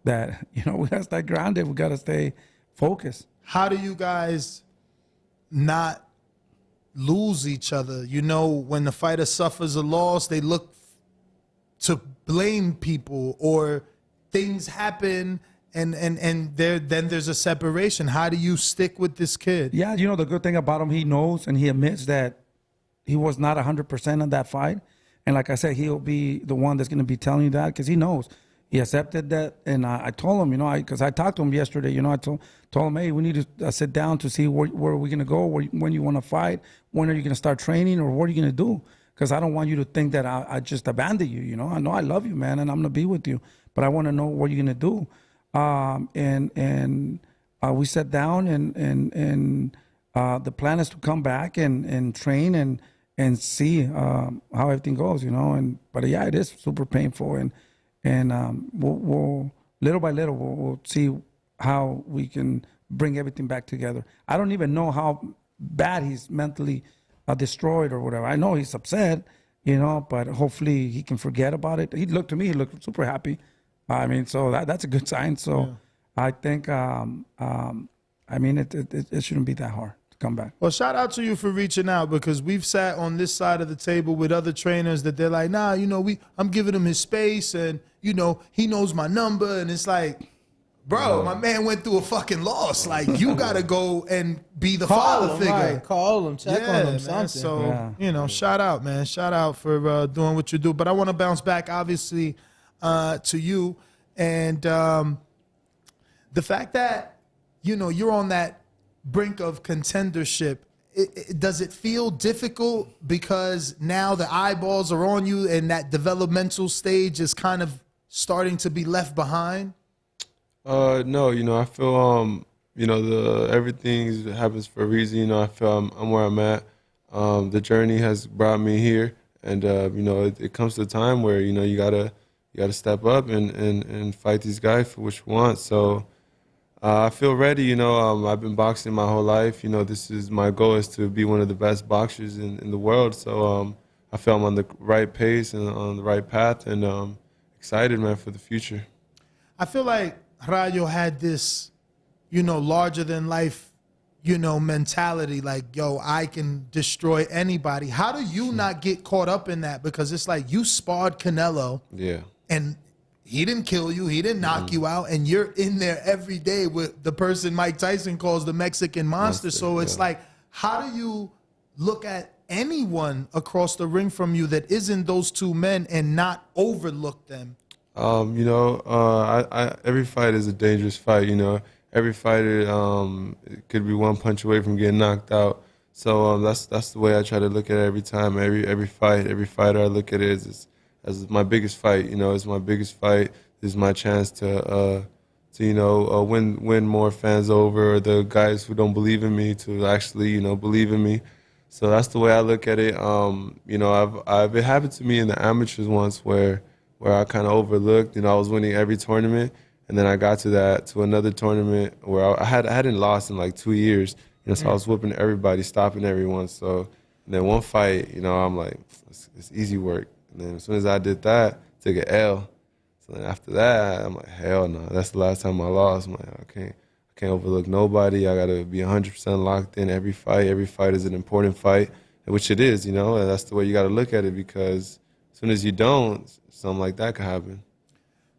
that we gotta stay grounded, we gotta stay focused. How do you guys not lose each other? When the fighter suffers a loss, they look to blame people, or things happen. And then there's a separation. How do you stick with this kid? Yeah, the good thing about him, he knows and he admits that he was not 100% on that fight. And like I said, he'll be the one that's going to be telling you that because he knows. he accepted that, and I told him, because I talked to him yesterday, I told him, hey, we need to sit down to see where we're going to go, when you want to fight, when are you going to start training, or what are you going to do? Because I don't want you to think that I just abandoned you, I know I love you, man, and I'm going to be with you, but I want to know what you're going to do. We sat down, and the plan is to come back and train and see how everything goes, but yeah, it is super painful, and we'll little by little we'll see how we can bring everything back together. I don't even know how bad he's mentally destroyed or whatever. I know he's upset, but hopefully he can forget about it. He looked super happy. I mean, so that's a good sign. So yeah. I think, it shouldn't be that hard to come back. Well, shout out to you for reaching out, because we've sat on this side of the table with other trainers that they're like, nah, I'm giving him his space, and, he knows my number. And it's like, bro, my man went through a fucking loss. Like, you got to go and be the father figure. Right. Call him, check on him, something. So, shout out, man. Shout out for doing what you do. But I want to bounce back, obviously, to you. And the fact that, you're on that brink of contendership, does it feel difficult because now the eyeballs are on you and that developmental stage is kind of starting to be left behind? No, I feel, everything happens for a reason. I feel I'm where I'm at. The journey has brought me here, and it comes to a time where you gotta step up and fight these guys for what you want. So I feel ready. I've been boxing my whole life. This is my goal, is to be one of the best boxers in the world. So I feel I'm on the right pace and on the right path, and excited, man, for the future. I feel like Rayo had this, larger than life, mentality. Like, yo, I can destroy anybody. How do you not get caught up in that? Because it's like you sparred Canelo. Yeah. And he didn't kill you. He didn't knock you out. And you're in there every day with the person Mike Tyson calls the Mexican monster. So it's like, how do you look at anyone across the ring from you that isn't those two men and not overlook them? Every fight is a dangerous fight. Every fighter it could be one punch away from getting knocked out. So that's the way I try to look at it every time. Every fight, every fighter, I look at it as my biggest fight. It's my biggest fight. This is my chance to win more fans over, or the guys who don't believe in me to actually believe in me. So that's the way I look at it. It happened to me in the amateurs once where I kind of overlooked. I was winning every tournament, and then I got to another tournament where I hadn't lost in like 2 years. So I was whooping everybody, stopping everyone. So and then one fight, I'm like, it's easy work. And then as soon as I did that, I took an L. So then after that, I'm like, hell no. That's the last time I lost. I'm like, I can't overlook nobody. I gotta be 100% locked in every fight. Every fight is an important fight, which it is. And that's the way you gotta look at it, because as soon as you don't, something like that could happen.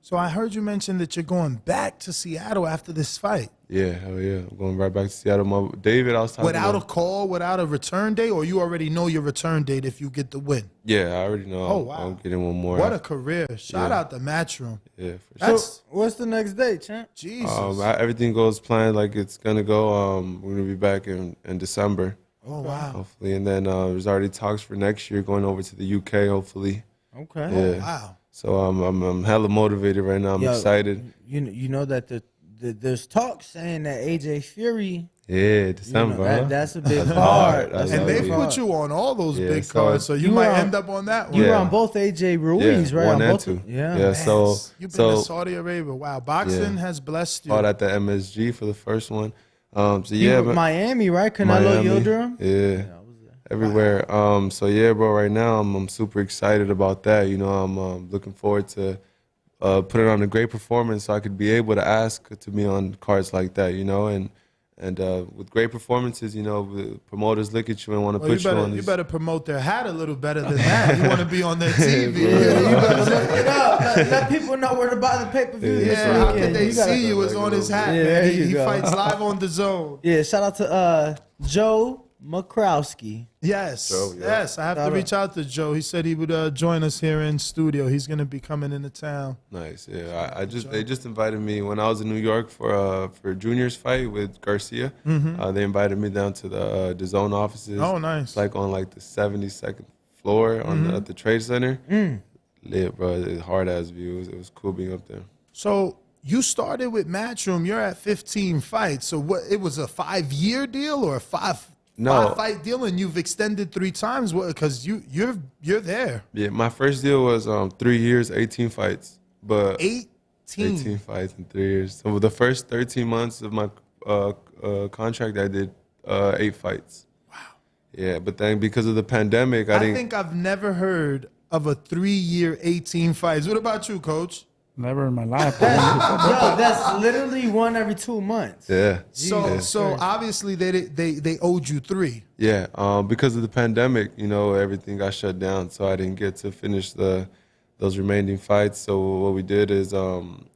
So I heard you mention that you're going back to Seattle after this fight. Yeah, hell yeah. I'm going right back to Seattle. David, I was talking without a call, without a return date, or you already know your return date if you get the win? Yeah, I already know. Oh, wow. I'm getting one more. What a career. Shout out to Matchroom. Yeah, for sure. So what's the next date, champ? Jesus. Everything goes planned like it's going to go. We're going to be back in December. Oh, wow. Hopefully. And then there's already talks for next year going over to the UK, hopefully. Okay. Yeah. Oh, wow. So I'm hella motivated right now. I'm excited. You know that there's talk saying that AJ Fury. Yeah, December. That's a big card. And they put you on all those big cards, so you might end up on that one. You were on both AJ Ruiz, right? One on and both two. Yeah. Man, So you've been to Saudi Arabia. Wow, boxing has blessed you. Fought at the MSG for the first one. Miami, right? Canelo Yildirim. Yeah. Everywhere. Wow. Bro, right now I'm super excited about that. I'm looking forward to putting on a great performance so I could be able to ask to be on cards like that, and with great performances, the promoters look at you and want to put you on. You better promote their hat a little better than that. You want to be on their TV. You better look it up. Let people know where to buy the pay-per-view. Yeah, how can they see you? It's on his hat, man. He fights live on the zone. Yeah, shout out to Joe Makrowski. Yes, Joe, yeah. yes. I have to reach out to Joe. He said he would join us here in studio. He's gonna be coming into town. Nice. Yeah. They just invited me when I was in New York for Junior's fight with Garcia. They invited me down to the DAZN offices. Oh, nice. It's like on like the 72nd floor at the Trade Center. Lit, bro. It's hard ass view. It was cool being up there. So you started with Matchroom. You're at 15 fights. So what? It was a 5-year deal or a five-fight deal, and you've extended 3 times because you're there. Yeah, my first deal was 3 years, 18 fights. But 18 fights in 3 years. So the first 13 months of my contract, I did 8 fights. Wow. Yeah, but then because of the pandemic, I didn't. think I've never heard of a 3-year, 18 fights. What about you, Coach? Never in my life. Yo, that's literally 1 every 2 months. Yeah. So obviously they owed you 3. Yeah, because of the pandemic, everything got shut down, so I didn't get to finish those remaining fights. So what we did is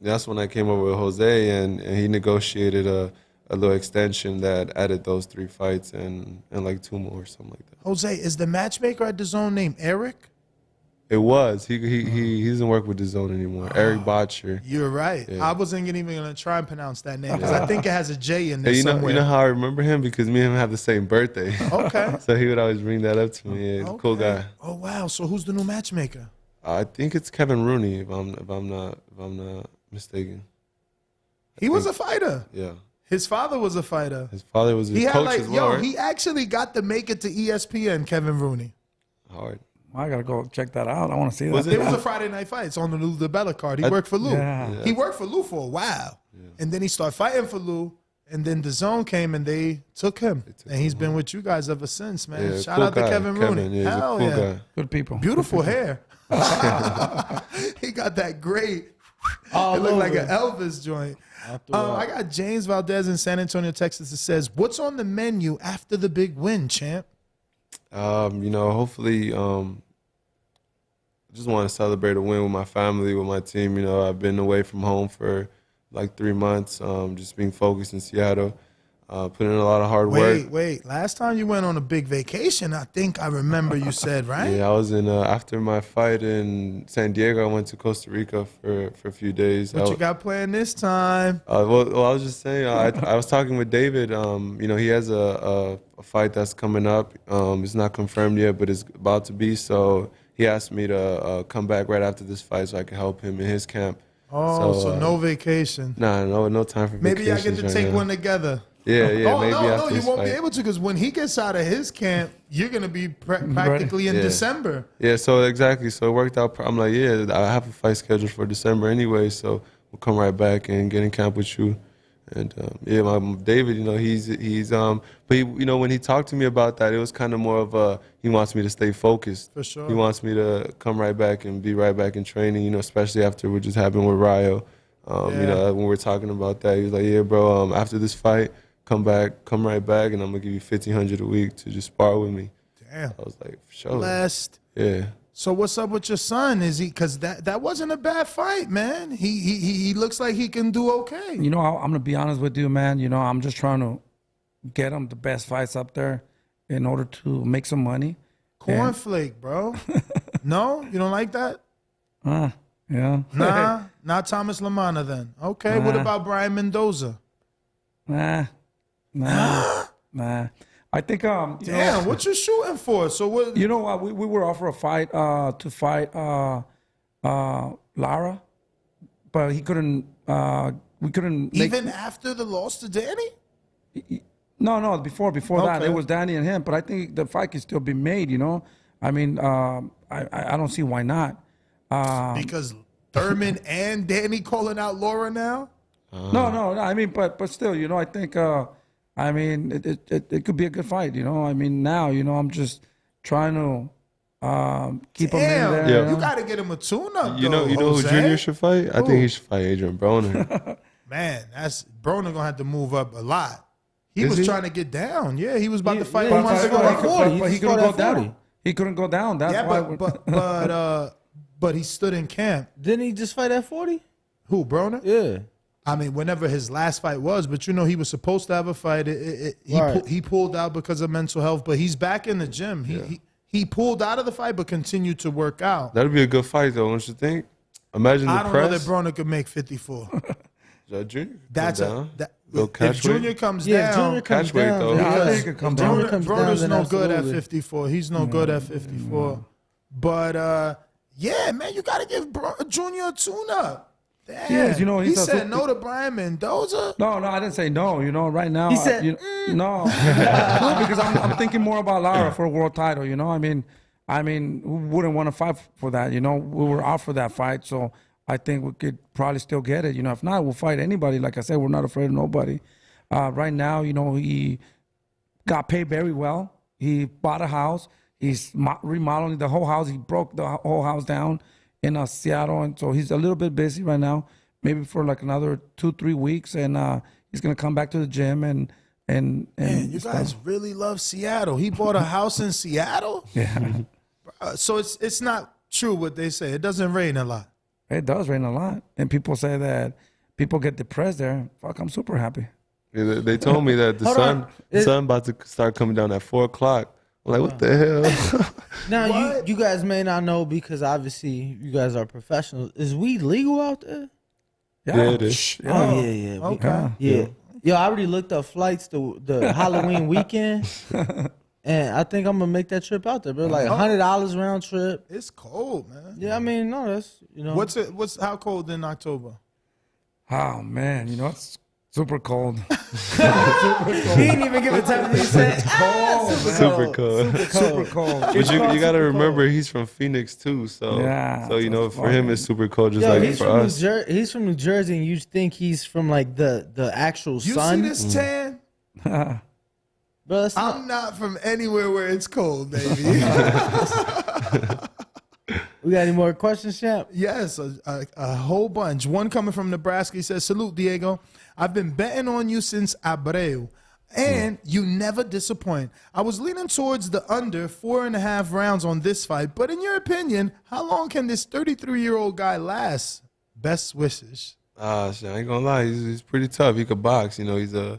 that's when I came over with Jose, and he negotiated a little extension that added those 3 fights and like 2 more, something like that. Jose, is the matchmaker at DAZN named Eric? It was. He doesn't work with DAZN anymore. Eric Botcher. You're right. Yeah. I wasn't even going to try and pronounce that name because I think it has a J in there Hey, somewhere. you know how I remember him? Because me and him have the same birthday. Okay. So he would always bring that up to me. Yeah, cool guy. Oh, wow. So who's the new matchmaker? I think it's Kevin Rooney, if I'm not mistaken. He was a fighter. Yeah. His father was a fighter. His father was his He had coach as well, right? he actually got to make it to ESPN, Kevin Rooney. Hard. I gotta go check that out. I want to see that. It was a Friday night fight. It's on the Lou DiBella card. He worked for Lou. Yeah. He worked for Lou for a while. And then he started fighting for Lou. And then DAZN came and they took him. And he's been with you guys ever since, man. Yeah, Shout cool out to guy. Kevin Rooney. Yeah, Hell he's a cool yeah. guy. Good people. Beautiful hair. He got that great. All It looked like over. an Elvis joint. I got James Valdez in San Antonio, Texas. That says, "What's on the menu after the big win, champ?" Hopefully, just want to celebrate a win with my family, with my team. I've been away from home for like 3 months, just being focused in Seattle, putting in a lot of hard work. Wait. Last time you went on a big vacation, I think I remember you said, right? Yeah, I was in after my fight in San Diego. I went to Costa Rica for a few days. What you got planned this time? Well, I was just saying, I was talking with David. He has a fight that's coming up. It's not confirmed yet, but it's about to be. So he asked me to come back right after this fight so I can help him in his camp. Oh, so no vacation. Nah, no time for Maybe I get vacations to right take now. one together. Yeah, Oh, maybe no, after you this won't be fight. able to because when he gets out of his camp, you're going to be practically in Yeah. December. Yeah, so exactly. So it worked out. I'm like, yeah, I have a fight scheduled for December anyway, so we'll come right back and get in camp with you. And my David, but he, when he talked to me about that, it was kind of more of he wants me to stay focused. For sure. He wants me to come right back and be right back in training, especially after what just happened with Rio. When we're talking about that, he was like, yeah, bro, after this fight, come right back, and I'm gonna give you $1,500 a week to just spar with me. Damn. I was like, for sure. Blessed. Yeah. So what's up with your son? Is he because that wasn't a bad fight, man? He looks like he can do okay. I'm gonna be honest with you, man. I'm just trying to get him the best fights up there in order to make some money. Cornflake, bro. No, you don't like that? Yeah. Nah, not Thomas Lamana then. Okay, what about Brian Mendoza? Nah. I think Damn, what you shooting for? So what? You know what? We were offered a fight to fight Lara, but he couldn't. We couldn't. Even after the loss to Danny? No. Before that, Okay. it was Danny and him. But I think the fight can still be made. I mean, I don't see why not. Because Thurman and Danny calling out Laura now? No. I mean, but still, I think. I mean, it could be a good fight. I mean, now, I'm just trying to keep him in there. Yeah. You got to get him a tune-up, You know who Jose? Junior should fight? I Who? think he should fight Adrian Broner. Man, Broner going to have to move up a lot. He Is was he? trying to get down. Yeah, he was about to fight. yeah, He wants to go at 40. But he couldn't go down. He couldn't go down. That's Yeah, why. but he stood in camp. Didn't he just fight at 40? Who, Broner? Yeah. I mean, whenever his last fight was, but he was supposed to have a fight. He pulled out because of mental health, but he's back in the gym. He pulled out of the fight, but continued to work out. That'd be a good fight, though, don't you think? Imagine the I don't know that Broner could make 54. Junior? That's Little if Junior comes down. Junior comes catch weight, down. though. Yeah, I think it could come down. Broner's then no good at absolutely. 54. He's no good at 54. But yeah, man, you got to give Junior a tune-up. Damn. Yes, he said no to Brian Mendoza. No, I didn't say no. Right now, He said, no, because I'm thinking more about Lara for a world title. I mean, who wouldn't want to fight for that? We were out for that fight, so I think we could probably still get it. If not, we'll fight anybody. Like I said, we're not afraid of nobody. Right now, he got paid very well. He bought a house. He's remodeling the whole house. He broke the whole house down in Seattle, and so he's a little bit busy right now. Maybe for like another 2-3 weeks, and he's gonna come back to the gym and. Man, you guys really love Seattle. He bought a house in Seattle. Yeah. So it's not true what they say. It doesn't rain a lot. It does rain a lot, and people say that people get depressed there. Fuck, I'm super happy. Yeah, they told me that the sun about to start coming down at 4 o'clock. I'm like, what the hell? Now, you guys may not know because obviously you guys are professionals. Is weed legal out there? Yeah, it is. Oh, yeah. Okay. Yeah. Yo, I already looked up flights to the Halloween weekend, and I think I'm gonna make that trip out there, bro. Like $100 round trip. It's cold, man. Yeah, I mean, no, that's What's how cold in October? Oh man, it's super cold. He didn't even give a time. He said, Super cold. Super cold. But you got to remember, he's from Phoenix too, so Yeah, so for him it's super cold, just Yo, like he's for from us. He's from New Jersey, and you think he's from like the actual You sun. see this tan? Bro, that's not- I'm not from anywhere where it's cold, baby. we got any more questions, champ? Yes, a whole bunch. One coming from Nebraska. He says, "Salute, Diego. I've been betting on you since Abreu, and you never disappoint. I was leaning towards the under 4.5 rounds on this fight, but in your opinion, how long can this 33-year-old guy last? Best wishes." Shit, I ain't gonna lie, he's pretty tough. He could box, he's no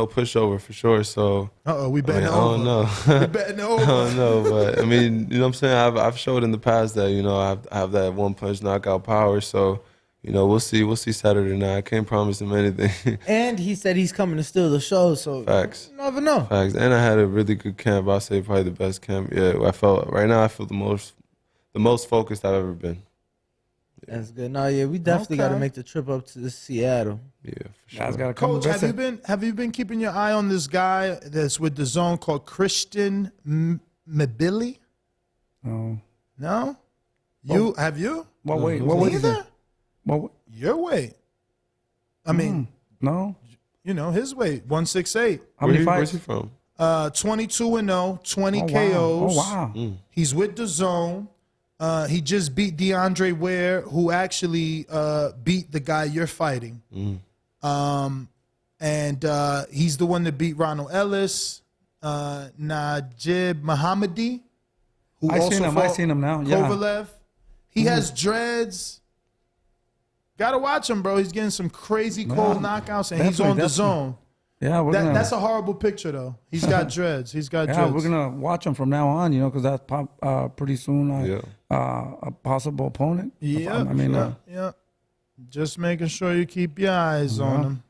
pushover for sure. So We betting I over. don't know. We betting I over. don't know, but I mean, you know what I'm saying? I've showed in the past that, I have that one punch knockout power. So, we'll see. We'll see Saturday night. I can't promise him anything. And he said he's coming to steal the show, so Facts. you never know. Facts. And I had a really good camp. I'll say probably the best camp. Yeah, I feel the most focused I've ever been. That's good. No, yeah, we definitely got to Okay. make the trip up to Seattle. Yeah, for sure. Guys gotta come Coach, have visit. you been keeping your eye on this guy that's with the zone called Christian Mabili? No. No? Have you? What weight? What weight is it? Neither? What? Your weight. I mean, No. his weight, 168. How many Where's fights? he from? 22-0, 20 Oh, KOs. wow. Oh wow. He's with the zone. He just beat DeAndre Ware, who actually beat the guy you're fighting. And he's the one that beat Ronald Ellis, Najib Mohammadi, who I also seen him. fought I seen him now. Yeah. Kovalev. He has dreads. Gotta watch him, bro. He's getting some crazy cold knockouts, and he's definitely, on the definitely. zone. Yeah, That's a horrible picture, though. He's got dreads. He's got yeah, dreads. we're gonna watch him from now on, because that's pretty soon. Yeah. A possible opponent. Yeah, I mean, yeah. Just making sure you keep your eyes on him.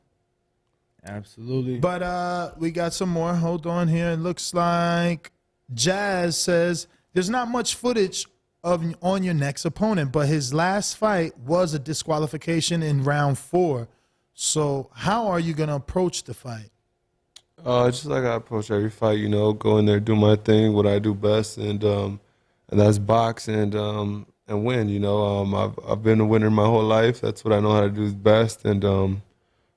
Absolutely. But we got some more. Hold on here. It looks like Jazz says there's not much footage on your next opponent, but his last fight was a disqualification in round 4. So how are you going to approach the fight? Just like I approach every fight, go in there, do my thing, what I do best, and that's box and win. I've been a winner my whole life. That's what I know how to do best, and I'm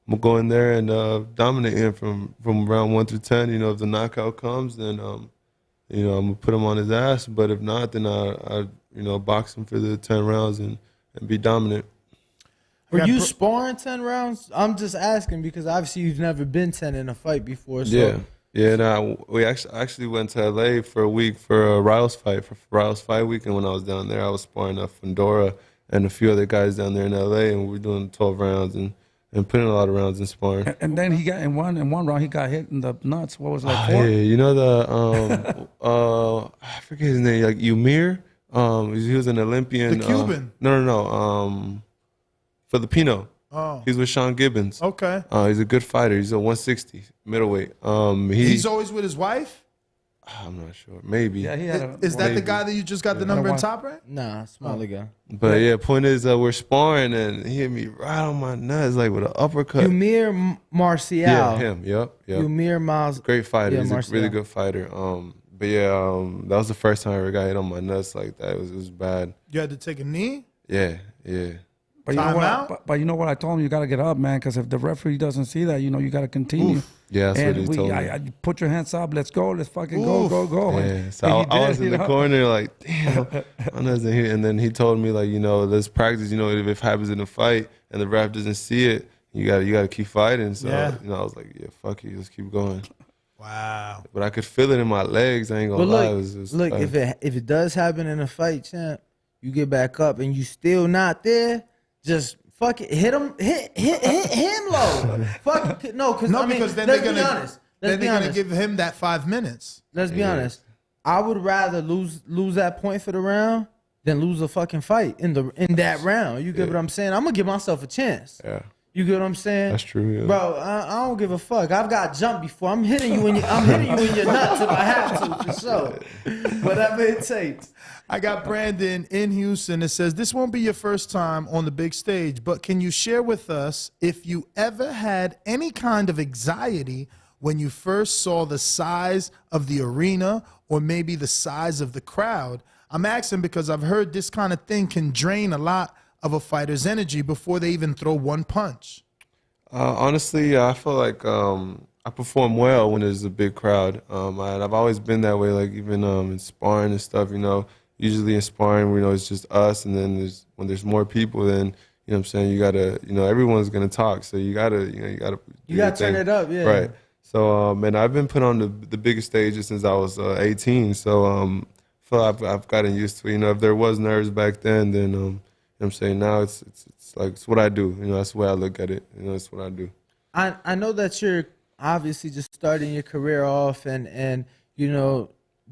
gonna go in there and dominate him from round 1 through 10. If the knockout comes, then I'm gonna put him on his ass. But if not, then I box him for the 10 rounds and be dominant. Were you sparring 10 rounds? I'm just asking because obviously you've never been 10 in a fight before. So. Yeah. Nah, we actually went to LA for a week for a Riles fight, for Riles Fight Week. And when I was down there, I was sparring Fundora and a few other guys down there in LA, and we were doing 12 rounds. And and put in a lot of rounds in sparring. And then he got in one round he got hit in the nuts. What was it, like Yeah, 4? you know the I forget his name, like Umir. He was an Olympian. The Cuban. No. Filipino. Oh, He's with Sean Gibbons. okay. He's a good fighter. He's a 160 middleweight. He's always with his wife? I'm not sure. Maybe. Yeah, he had a, Is that the Maybe. guy that you just got the number in Wife. top rank? Nah, smaller guy. But yeah, point is, we're sparring and he hit me right on my nuts, like with an uppercut. Umir Marcial. Yeah, him. Yep. Umir Miles. Great fighter. Yeah, He's Marcial. a really good fighter. But yeah, that was the first time I ever got hit on my nuts like that. It was bad. You had to take a knee? Yeah. But you know Time what? out? But you know what I told him? You got to get up, man. Because if the referee doesn't see that, you know, you got to continue. Yeah, that's And what he told me. I put your hands up. Let's go. Let's fucking go. Yeah, And so he I was did, in you the know? corner like, damn, my nuts in here. And then he told me like, let's practice. If it happens in a fight and the ref doesn't see it, you gotta keep fighting. So Yeah. I was like, yeah, fuck it, let's keep going. Wow. But I could feel it in my legs. I ain't gonna But lie. look, It was look, bad. if it does happen in a fight, champ, you get back up and you still not there, just fuck it, hit him low. Fuck it, no, No, I mean, because then let's they're be gonna honest. then Let's be they're gonna honest. give him that 5 minutes. Let's be honest. I would rather lose that point for the round than lose a fucking fight in that round. You get what I'm saying? I'm gonna give myself a chance. Yeah, You get what I'm saying? that's true. Yeah. Bro, I don't give a fuck. I've got jumped before. I'm hitting you in your nuts if I have to, for sure. Whatever it takes. I got Brandon in Houston. It says, this won't be your first time on the big stage, but can you share with us if you ever had any kind of anxiety when you first saw the size of the arena or maybe the size of the crowd? I'm asking because I've heard this kind of thing can drain a lot of a fighter's energy before they even throw one punch. Honestly, I feel like I perform well when there's a big crowd. I've always been that way, like even in sparring and stuff, Usually in sparring, it's just us, and then when there's more people, then, you know what I'm saying, you gotta, everyone's gonna talk, so you gotta do You your gotta turn thing. it up, yeah. Right. So, and I've been put on the biggest stages since I was 18, so I feel I've gotten used to it. If there was nerves back then, you know what I'm saying, now it's like, it's what I do. That's the way I look at it. It's what I do. I know that you're obviously just starting your career off, and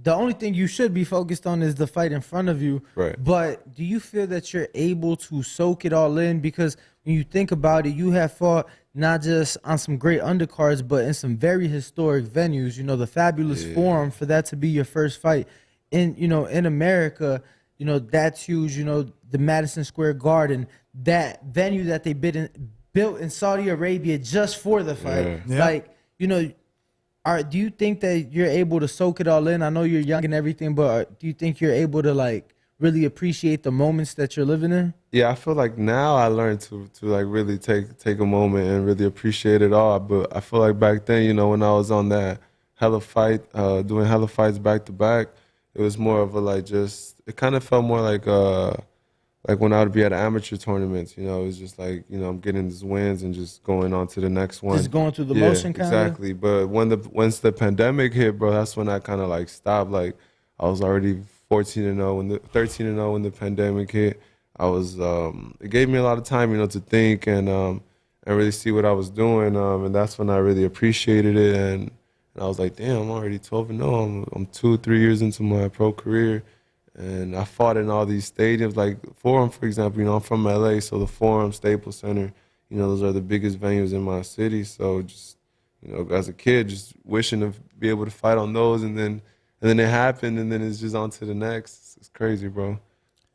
the only thing you should be focused on is the fight in front of you. Right. But do you feel that you're able to soak it all in? Because when you think about it, you have fought not just on some great undercards, but in some very historic venues. The Fabulous Forum, for that to be your first fight in America, that's huge. The Madison Square Garden, that venue that they built in Saudi Arabia just for the fight. Yeah. Like, do you think that you're able to soak it all in? I know you're young and everything, but do you think you're able to like really appreciate the moments that you're living in? Yeah, I feel like now I learned to like really take a moment and really appreciate it all. But I feel like back then, when I was on that hella fight, doing hella fights back to back, it was more of a it kind of felt more like when I would be at amateur tournaments, it was just like, I'm getting these wins and just going on to the next one. Just going through the motion kind of? Exactly. But once the pandemic hit, bro, that's when I kind of like stopped. Like I was already 13-0 13-0 when the pandemic hit. I was it gave me a lot of time, to think and really see what I was doing. And that's when I really appreciated it. And I was like, damn, I'm already 12-0. I'm 2-3 years into my pro career. And I fought in all these stadiums, like Forum, for example. I'm from LA, so the Forum, Staples Center, those are the biggest venues in my city. So just, as a kid, just wishing to be able to fight on those, and then it happened, and then it's just on to the next. It's crazy, bro.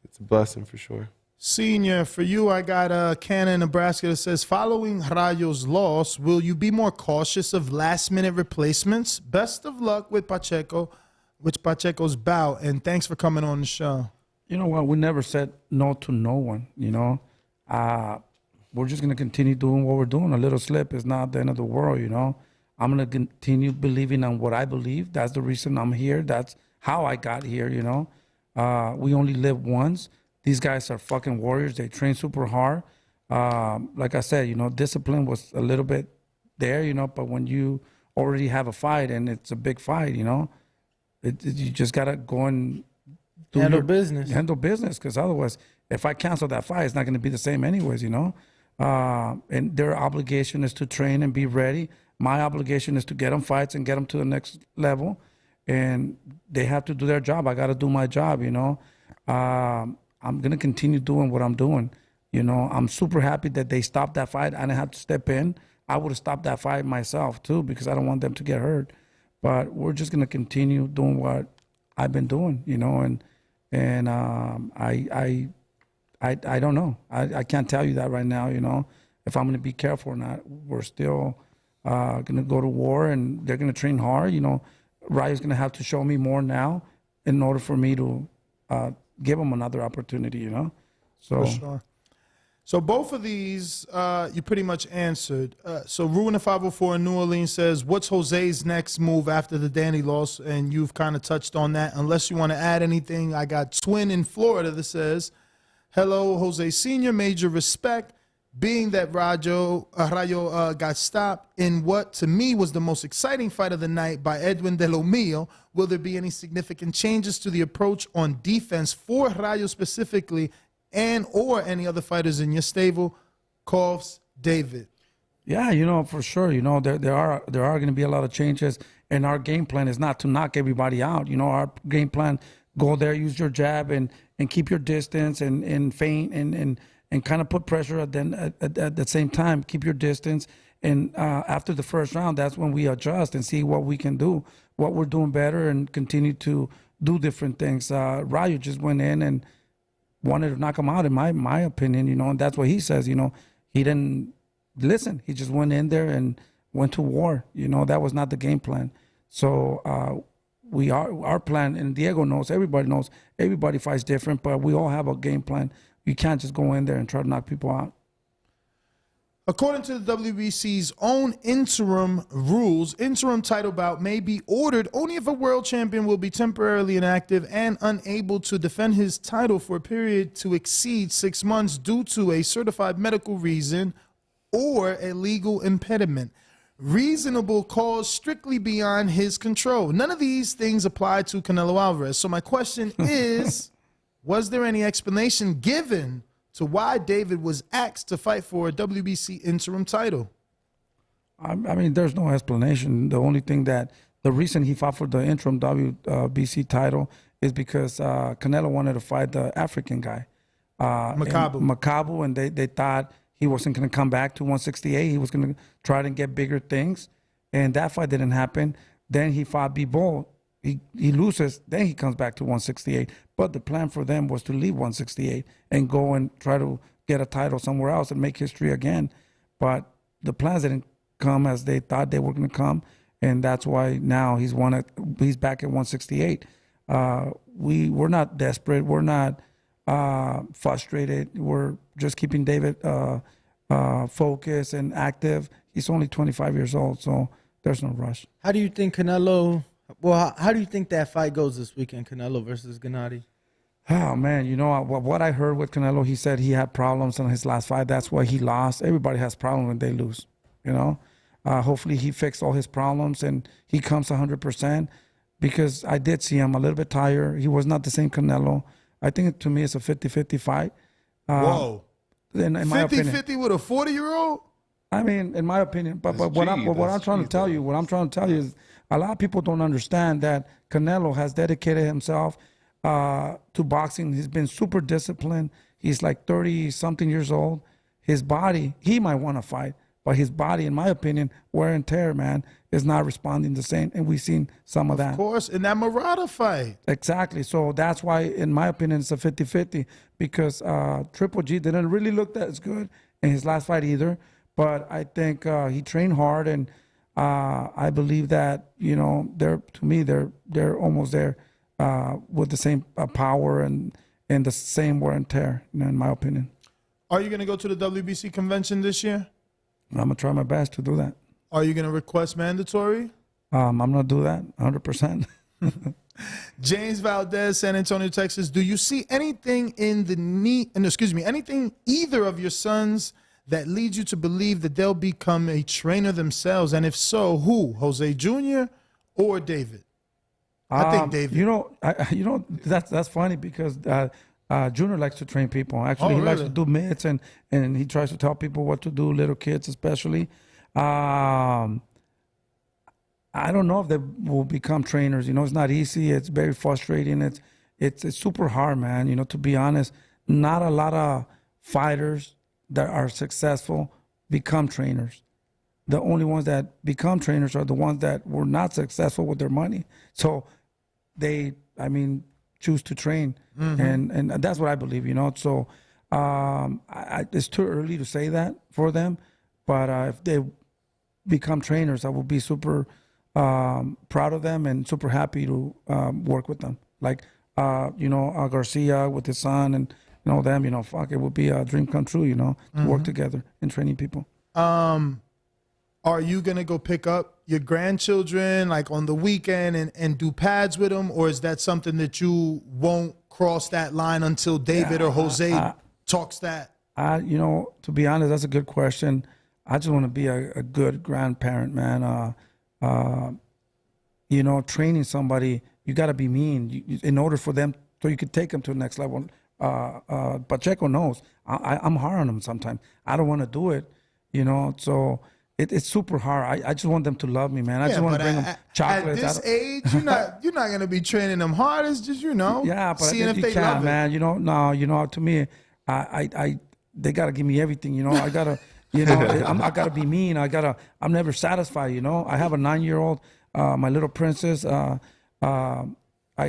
It's a blessing for sure. Senior, for you, I got Cannon, Nebraska that says, following Rayo's loss, will you be more cautious of last-minute replacements? Best of luck with Pacheco's bout, and thanks for coming on the show. You know what? We never said no to no one, We're just going to continue doing what we're doing. A little slip is not the end of the world, I'm going to continue believing on what I believe. That's the reason I'm here. That's how I got here, We only live once. These guys are fucking warriors. They train super hard. Like I said, discipline was a little bit there, but when you already have a fight and it's a big fight, you just gotta go and Handle business. Handle business, because otherwise, if I cancel that fight, it's not going to be the same anyways. and their obligation is to train and be ready. My obligation is to get them fights and get them to the next level, and they have to do their job. I got to do my job, you know. I'm gonna continue doing what I'm doing. You know, I'm super happy that they stopped that fight. I didn't have to step in. I would have stopped that fight myself too, because I don't want them to get hurt. But we're just gonna continue doing what I've been doing, you know, and I don't know. I can't tell you that right now, you know, if I'm gonna be careful or not. We're still gonna go to war, and they're gonna train hard. You know, Rayo's gonna have to show me more now in order for me to give them another opportunity, you know. So. For sure. So both of these, you pretty much answered. So Ruin the 504 in New Orleans says, what's Jose's next move after the Danny loss? And you've kind of touched on that. Unless you want to add anything, I got Twin in Florida that says, hello, Jose Sr., major respect. Being that Rayo got stopped in what to me was the most exciting fight of the night by Edwin De Lo Mio, will there be any significant changes to the approach on defense for Rayo specifically, and or any other fighters in your stable? Coughs, David. Yeah, you know, for sure. You know, there are going to be a lot of changes, and our game plan is not to knock everybody out. You know, our game plan, go there, use your jab, and keep your distance, and feint, and kind of put pressure at the same time, keep your distance. And after the first round, that's when we adjust and see what we can do, what we're doing better, and continue to do different things. Rayo just went in and wanted to knock him out, in my opinion, you know, and that's what he says, you know. He didn't listen. He just went in there and went to war. You know, that was not the game plan. So our plan, and Diego knows, everybody fights different, but we all have a game plan. You can't just go in there and try to knock people out. According to the WBC's own interim rules, interim title bout may be ordered only if a world champion will be temporarily inactive and unable to defend his title for a period to exceed 6 months due to a certified medical reason or a legal impediment. Reasonable cause strictly beyond his control. None of these things apply to Canelo Alvarez. So my question is, was there any explanation given to why David was asked to fight for a WBC interim title? I mean, there's no explanation. The only thing the reason he fought for the interim WBC title is because Canelo wanted to fight the African guy, Makabu, and they thought he wasn't going to come back to 168. He was going to try to get bigger things, and that fight didn't happen. Then he fought B-Bull. He loses, then he comes back to 168. But the plan for them was to leave 168 and go and try to get a title somewhere else and make history again. But the plans didn't come as they thought they were going to come, and that's why now he's back at 168. We're not desperate. We're not frustrated. We're just keeping David focused and active. He's only 25 years old, so there's no rush. How do you think Canelo? Well, how do you think that fight goes this weekend, Canelo versus Gennadiy? Oh, man, you know, what I heard with Canelo, he said he had problems in his last fight. That's why he lost. Everybody has problems when they lose, you know. Hopefully he fixed all his problems and he comes 100%, because I did see him a little bit tired. He was not the same Canelo. I think, to me, it's a 50-50 fight. Whoa. In my opinion. 50-50 with a 40-year-old? I mean, in my opinion, but what I'm trying to tell you is, a lot of people don't understand that Canelo has dedicated himself to boxing. He's been super disciplined. He's like 30-something years old. His body, he might want to fight, but his body, in my opinion, wear and tear, man, is not responding the same. And we've seen some of that. Of course, in that Murata fight. Exactly. So that's why, in my opinion, it's a 50-50, because Triple G didn't really look that as good in his last fight either. But I think he trained hard, and I believe that, you know, they're almost there with the same power and the same wear and tear, you know, in my opinion. Are you going to go to the WBC convention this year? I'm going to try my best to do that. Are you going to request mandatory? I'm going to do that 100%. James Valdez, San Antonio, Texas. Do you see anything anything either of your sons that leads you to believe that they'll become a trainer themselves? And if so, who? Jose Jr. or David? I think David. You know, that's funny, because Junior likes to train people. Actually, Oh, he likes really? to do mitts, and he tries to tell people what to do, little kids especially. I don't know if they will become trainers. You know, it's not easy. It's very frustrating. It's super hard, man. You know, to be honest, not a lot of fighters that are successful become trainers. The only ones that become trainers are the ones that were not successful with their money. So they, choose to train, and that's what I believe. You know, so it's too early to say that for them. But if they become trainers, I will be super proud of them and super happy to work with them. Like, Garcia with his son and them, it would be a dream come true, to work together in training people. Are you going to go pick up your grandchildren like on the weekend and do pads with them? Or is that something that you won't cross that line until David or Jose talks that? To be honest, that's a good question. I just want to be a good grandparent, man. Training somebody, you got to be mean in order for them, so you could take them to the next level. Pacheco knows I'm hard on him sometimes. I don't want to do it, so it's super hard. I just want them to love me, man. I just want to bring them chocolates. At this age, you're not going to be training them hard. It's just, yeah, but seeing if you they can, love man. it. To me, they got to give me everything, I got to, I got to be mean. I'm never satisfied, I have a 9-year-old, my little princess, I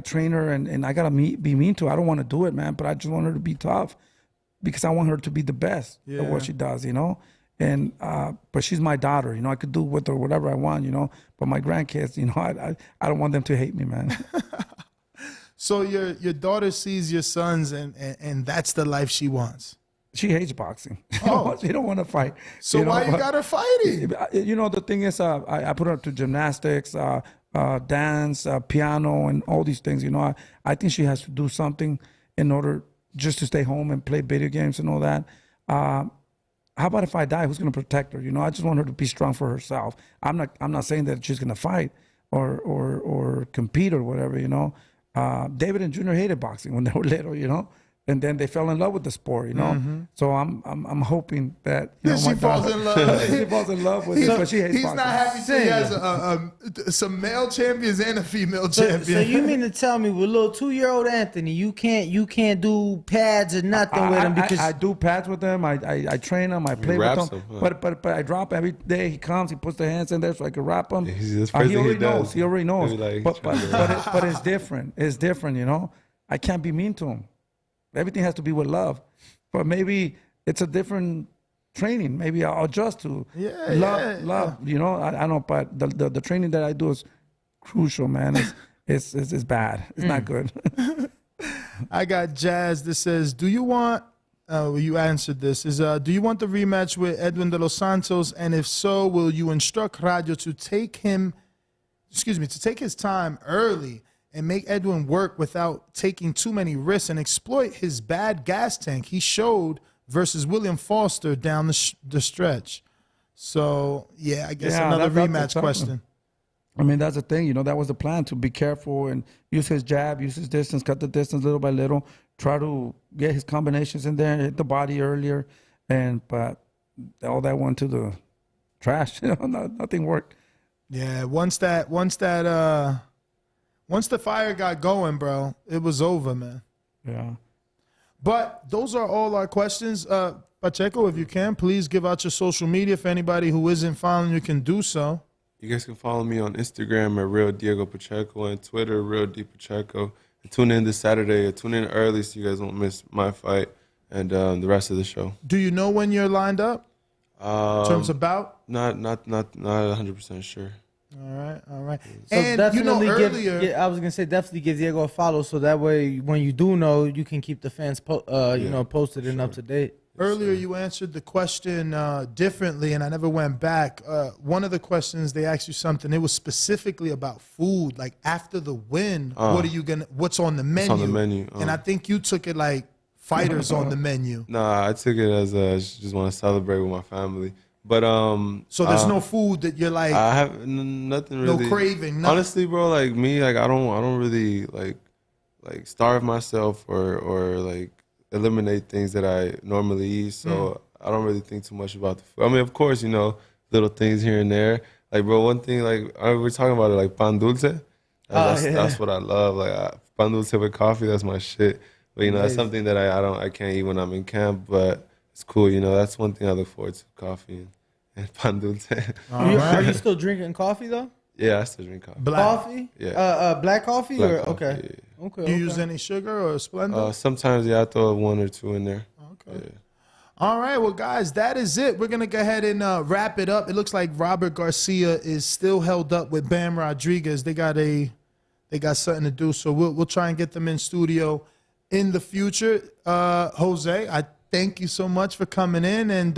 train her and I got to be mean to her. I don't want to do it, man, but I just want her to be tough because I want her to be the best at what she does, And, but she's my daughter, I could do with her whatever I want, but my grandkids, I don't want them to hate me, man. So your daughter sees your sons and that's the life she wants. She hates boxing. Oh. She don't want to fight. So why you got her fighting? The thing is, I put her to gymnastics, dance, piano, and all these things. I think she has to do something in order just to stay home and play video games and all that. How about if I die? Who's going to protect her? I just want her to be strong for herself. I'm not saying that she's going to fight or compete or whatever. David and Junior hated boxing when they were little. And then they fell in love with the sport, So I'm hoping that she falls in love. She falls in love with it, but she hates He's boxing. not happy till he has some male champions and a female champion. So you mean to tell me with little 2-year-old Anthony, you can't do pads or nothing with him because I do pads with him. I train him. I play with him. But I drop every day. He comes. He puts the hands in there so I can wrap him. He already knows. He already knows. Like, but it's different. It's different. I can't be mean to him. Everything has to be with love, but maybe it's a different training. Maybe I'll adjust to love. I don't. But the training that I do is crucial, man. It's bad. It's not good. I got Jazz that says, "Do you want?" You answered this. Do you want the rematch with Edwin de los Santos? And if so, will you instruct Radio to take his time early and make Edwin work without taking too many risks and exploit his bad gas tank he showed versus William Foster down the stretch? So, I guess another rematch question. That's the thing. That was the plan, to be careful and use his jab, use his distance, cut the distance little by little, try to get his combinations in there, hit the body earlier. But all that went to the trash. Nothing worked. Yeah, once the fire got going, bro, it was over, man. Yeah. But those are all our questions. Pacheco, if you can, please give out your social media for anybody who isn't following you can do so. You guys can follow me on Instagram at Real Diego Pacheco and Twitter, Real D Pacheco. And tune in this Saturday. Tune in early so you guys won't miss my fight and the rest of the show. Do you know when you're lined up? In terms of bout? Not 100% sure. All right. So And definitely earlier, I was gonna say definitely give Diego a follow so that way when you do know, you can keep the fans posted and up to date. earlier you answered the question differently, and I never went back. One of the questions they asked you something. It was specifically about food. Like after the win, what's on the menu? On the menu. And I think you took it like fighters on the menu. Nah, I took it as I just want to celebrate with my family. But so there's no food that you're like. I have nothing really. No craving. Nothing. Honestly, bro, like me, like I don't really like like starve myself or like eliminate things that I normally eat. So I don't really think too much about the food. I mean, of course, little things here and there. Like, bro, one thing, like, we're talking about it, like pan dulce. That's what I love. Like, pan dulce with coffee, that's my shit. But, that's something that I can't eat when I'm in camp, but it's cool. That's one thing I look forward to, coffee and pan dulce. Are you still drinking coffee, though? Yeah, I still drink coffee. Coffee? Yeah. Black coffee? Black or coffee, okay. yeah. Okay. Do you use any sugar or Splenda? Sometimes, yeah, I throw 1 or 2 in there. Okay. Yeah. All right, well, guys, that is it. We're gonna go ahead and wrap it up. It looks like Robert Garcia is still held up with Bam Rodriguez. They got something to do, so we'll try and get them in studio in the future. Jose, I thank you so much for coming in and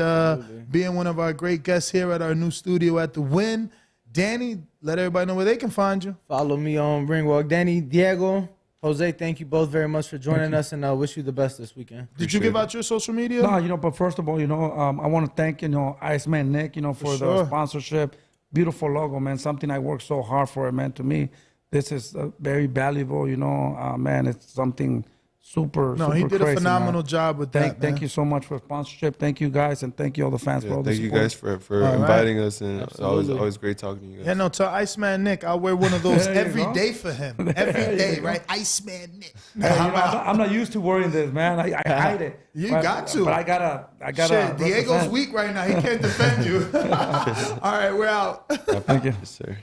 being one of our great guests here at our new studio at the Wynn. Danny, let everybody know where they can find you. Follow me on Ringwalk. Danny, Diego, Jose, thank you both very much for joining us, and I wish you the best this weekend. Did you give out your social media? No, but first of all, I want to thank, Iceman Nick, for the sponsorship. Beautiful logo, man. Something I worked so hard for, man. To me, this is very valuable, man. It's something super, No, super he did crazy, a phenomenal man. job with that. Thank you so much for sponsorship. Thank you, guys, and thank you all the fans for all the Thank you support. guys for inviting us, and always great talking to you guys. Yeah, no, to Iceman Nick, I'll wear one of those There you every go. day for him. Every day, right? Iceman Nick. I'm not used to wearing this, man. I hide it. You got to. But I gotta. Shit, Diego's represent. weak right now. He can't defend you. All right, we're out. Thank you, Yes, sir.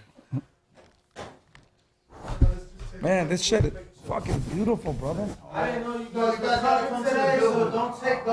man. This shit is fucking beautiful, brother. I didn't know you guys were coming today, so don't take